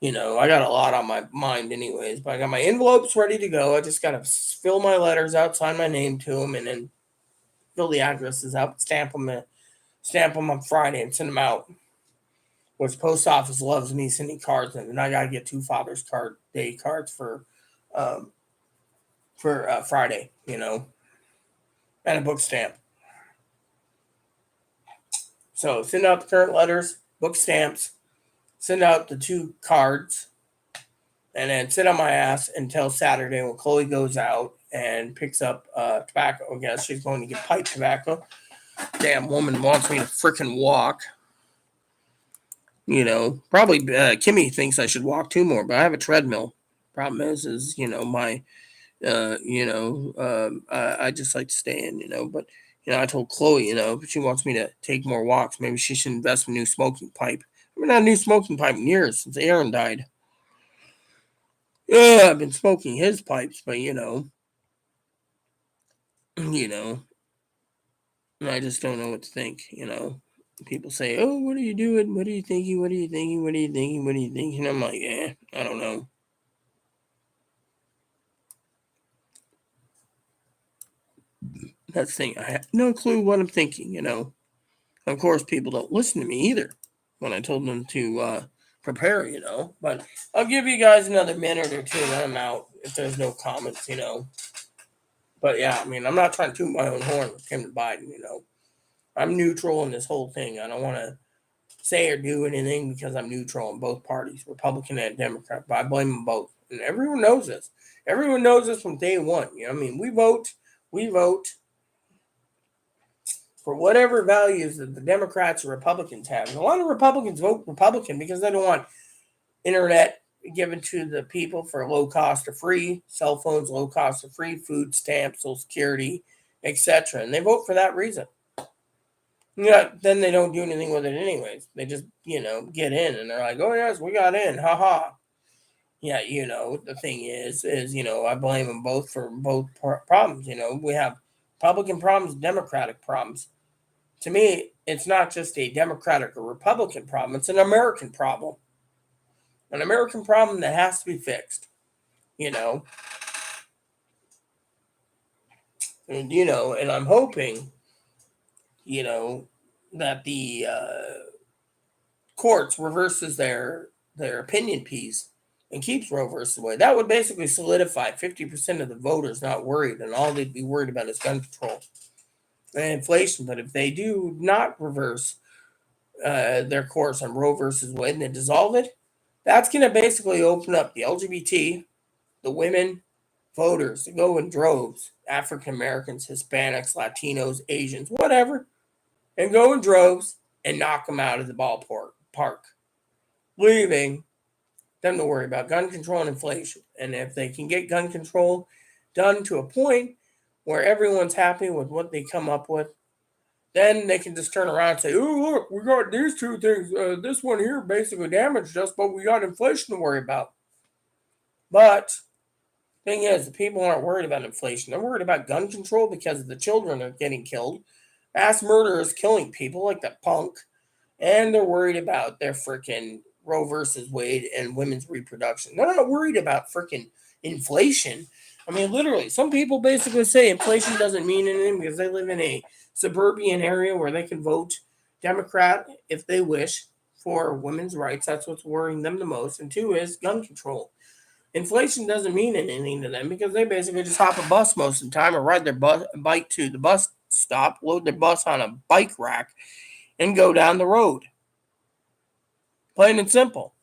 S1: I got a lot on my mind anyways. But I got my envelopes ready to go. I just got to fill my letters out, sign my name to them, and then fill the addresses out, stamp them on Friday and send them out. Which post office loves me sending cards, and I got to get 2 Father's Day cards for Friday, and a book stamp. So send out the current letters, book stamps, send out the 2 cards, and then sit on my ass until Saturday when Chloe goes out and picks up tobacco. I guess she's going to get pipe tobacco. Damn woman wants me to frickin' walk. Probably Kimmy thinks I should walk 2 more, but I have a treadmill. Problem is my, I just like to stay in, but I told Chloe, she wants me to take more walks. Maybe she should invest in a new smoking pipe. I haven't had a new smoking pipe in years since Aaron died. Yeah, I've been smoking his pipes, but I just don't know what to think. People say, "Oh, what are you doing? What are you thinking? What are you thinking? What are you thinking? What are you thinking?" And I'm like, I don't know. That's the thing. I have no clue what I'm thinking. Of course, people don't listen to me either when I told them to prepare, But I'll give you guys another minute or 2 and then I'm out if there's no comments, But yeah, I mean, I'm not trying to toot my own horn with Kim Biden, I'm neutral in this whole thing. I don't want to say or do anything because I'm neutral in both parties, Republican and Democrat, but I blame them both. And everyone knows this. Everyone knows this from day one. I mean, we vote for whatever values that the Democrats or Republicans have. And a lot of Republicans vote Republican because they don't want internet given to the people for low cost or free, cell phones, low cost or free, food stamps, Social Security, etc. And they vote for that reason. Yeah, then they don't do anything with it anyways. They just, get in and they're like, oh, yes, we got in. Ha ha. Yeah, the thing is, I blame them both for both problems. We have Republican problems, Democratic problems. To me, it's not just a Democratic or Republican problem, it's an American problem. An American problem that has to be fixed, you know. And I'm hoping, that the courts reverses their opinion piece and keeps Roe versus Wade. That would basically solidify 50% of the voters not worried, and all they'd be worried about is gun control and inflation. But if they do not reverse their course on Roe versus Wade and they dissolve it, that's going to basically open up the LGBT, the women voters to go in droves, African Americans, Hispanics, Latinos, Asians, whatever, and go in droves and knock them out of the ballpark, leaving them to worry about gun control and inflation. And if they can get gun control done to a point where everyone's happy with what they come up with, then they can just turn around and say, oh, look, we got these two things. This one here basically damaged us, but we got inflation to worry about. But thing is, the people aren't worried about inflation. They're worried about gun control because the children are getting killed. Mass murderers killing people like that punk. And they're worried about their freaking Roe versus Wade and women's reproduction. They're not worried about freaking inflation. I mean, literally, some people basically say inflation doesn't mean anything because they live in a suburban area where they can vote Democrat if they wish for women's rights. That's what's worrying them the most. And two is gun control. Inflation doesn't mean anything to them because they basically just hop a bus most of the time or ride their bike to the bus stop, load their bus on a bike rack, and go down the road. Plain and simple.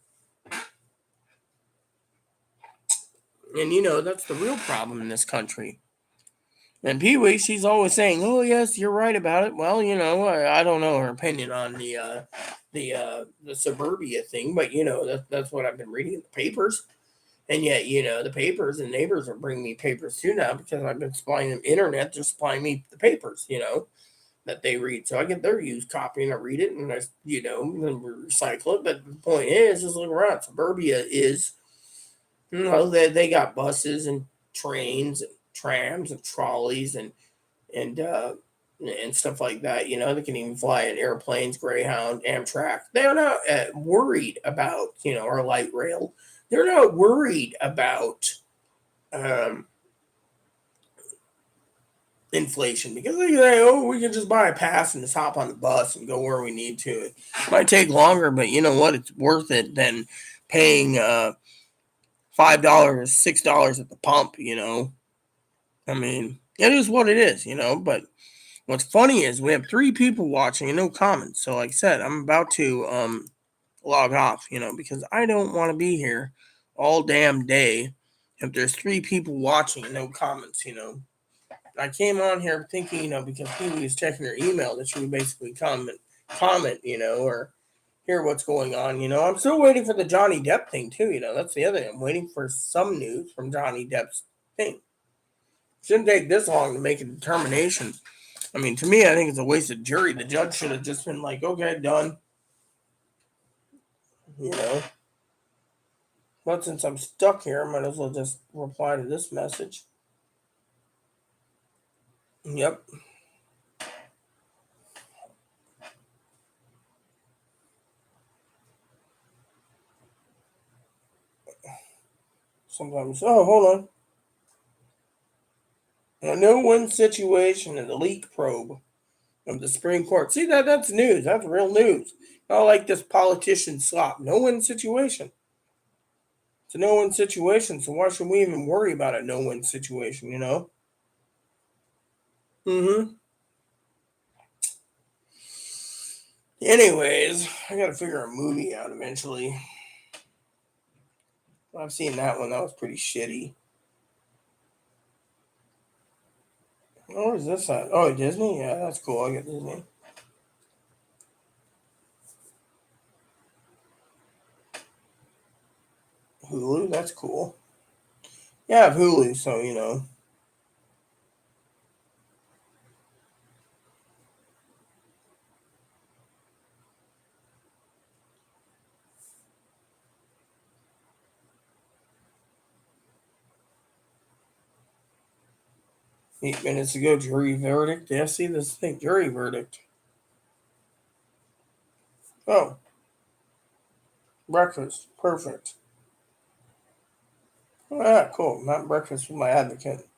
S1: And that's the real problem in this country. And Pee Wee, she's always saying, "Oh yes, you're right about it." Well, I don't know her opinion on the suburbia thing, but that's what I've been reading in the papers. And yet, the papers and neighbors are bringing me papers too now because I've been supplying them internet. They're supplying me the papers, that they read. So I get their used copy and I read it and I, then we recycle it. But the point is look around. Suburbia is, they got buses and trains and trams and trolleys and stuff like that. They can even fly in airplanes, Greyhound, Amtrak. They're not worried about, our light rail. They're not worried about inflation because they say, oh, we can just buy a pass and just hop on the bus and go where we need to. It might take longer, but you know what? It's worth it than paying $5, $6 at the pump, I mean, it is what it is, but what's funny is we have 3 people watching and no comments. So like I said, I'm about to log off, because I don't want to be here all damn day if there's 3 people watching and no comments, I came on here thinking, because Pee was checking her email that she would basically comment, or hear what's going on, I'm still waiting for the Johnny Depp thing too, that's the other thing. I'm waiting for some news from Johnny Depp's thing. Shouldn't take this long to make a determination. I mean, to me, I think it's a wasted jury. The judge should have just been like, okay, done. But since I'm stuck here, I might as well just reply to this message. Yep. Sometimes, hold on. A no-win situation in the leak probe of the Supreme Court. See, that's news. That's real news. Not like this politician slop. No-win situation. It's a no-win situation, so why should we even worry about a no-win situation, Mm-hmm. Anyways, I gotta figure a movie out eventually. I've seen that one. That was pretty shitty. What is this at? Oh, Disney? Yeah, that's cool. I get Disney. Hulu, that's cool. Yeah, I have Hulu, so you know. 8 minutes ago, jury verdict. Yeah, see this thing, jury verdict. Oh, breakfast, perfect. Oh, yeah, cool. Not breakfast with my advocate.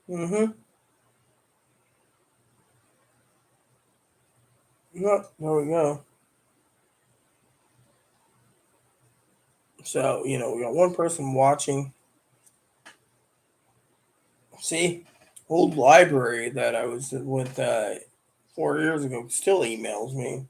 S1: Mm-hmm. Yep, there we go. So, you know, we got one person watching. See, old library that I was with 4 years ago still emails me.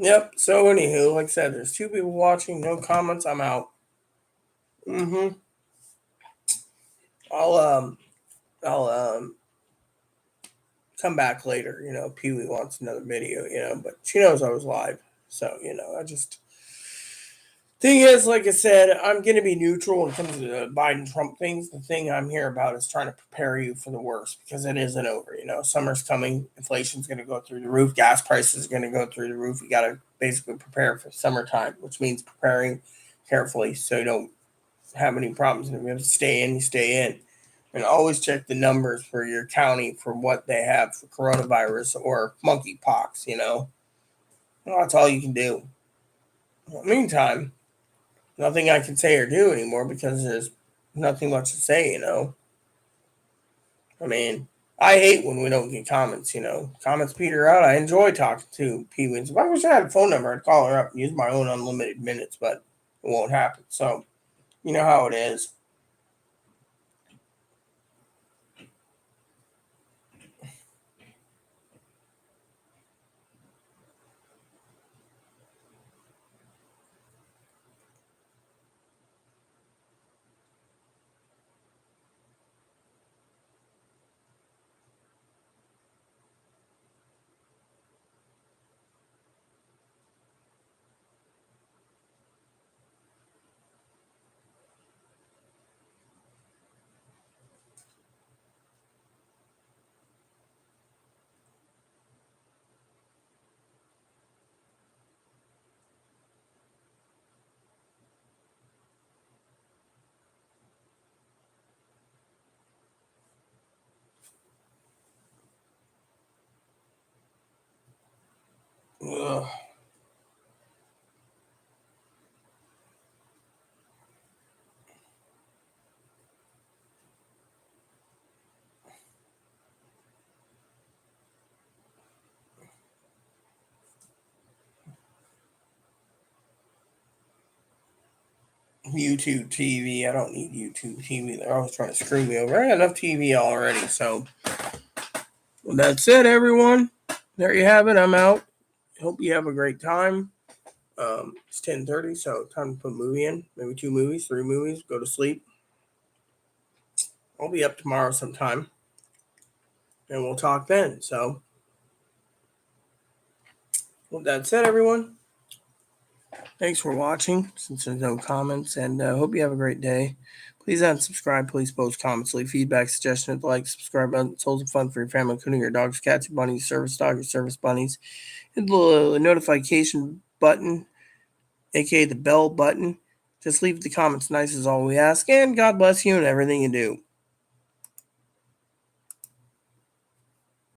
S1: Yep. So, anywho, like I said, there's two people watching, no comments. I'm out. Mm-hmm. I'll um I'll come back later. You know, Pee Wee wants another video. You know, but she knows I was live, so you know, I just thing is, like I said, I'm going to be neutral when it comes to the Biden Trump things. The thing I'm here about is trying to prepare you for the worst because it isn't over. You know, summer's coming, inflation's going to go through the roof, gas prices are going to go through the roof. You got to basically prepare for summertime, which means preparing carefully so you don't have any problems. And if you have to stay in, you stay in. And always check the numbers for your county for what they have for coronavirus or monkeypox. You know, well, that's all you can do. In the meantime, nothing I can say or do anymore because there's nothing much to say, you know. I mean, I hate when we don't get comments, you know. Comments peter out. I enjoy talking to P-Wins. If I wish I had a phone number, I'd call her up and use my own unlimited minutes, but it won't happen. So, you know how it is. Ugh. YouTube TV. I don't need YouTube TV. They're always trying to screw me over. I got enough TV already. So, well, that's it, everyone. There you have it. I'm out. Hope you have a great time. It's 10:30, so time to put a movie in. Maybe 2 movies, 3 movies. Go to sleep. I'll be up tomorrow sometime, and we'll talk then. So, well, that's it, everyone. Thanks for watching. Since there's no comments, and hope you have a great day. Please Please unsubscribe. Please post comments, leave feedback, suggestions, like, subscribe button. It's also fun for your family, including your dogs, cats, your bunnies, service dog, your service bunnies. Hit the little notification button, aka the bell button. Just leave the comments nice is all we ask. And God bless you and everything you do.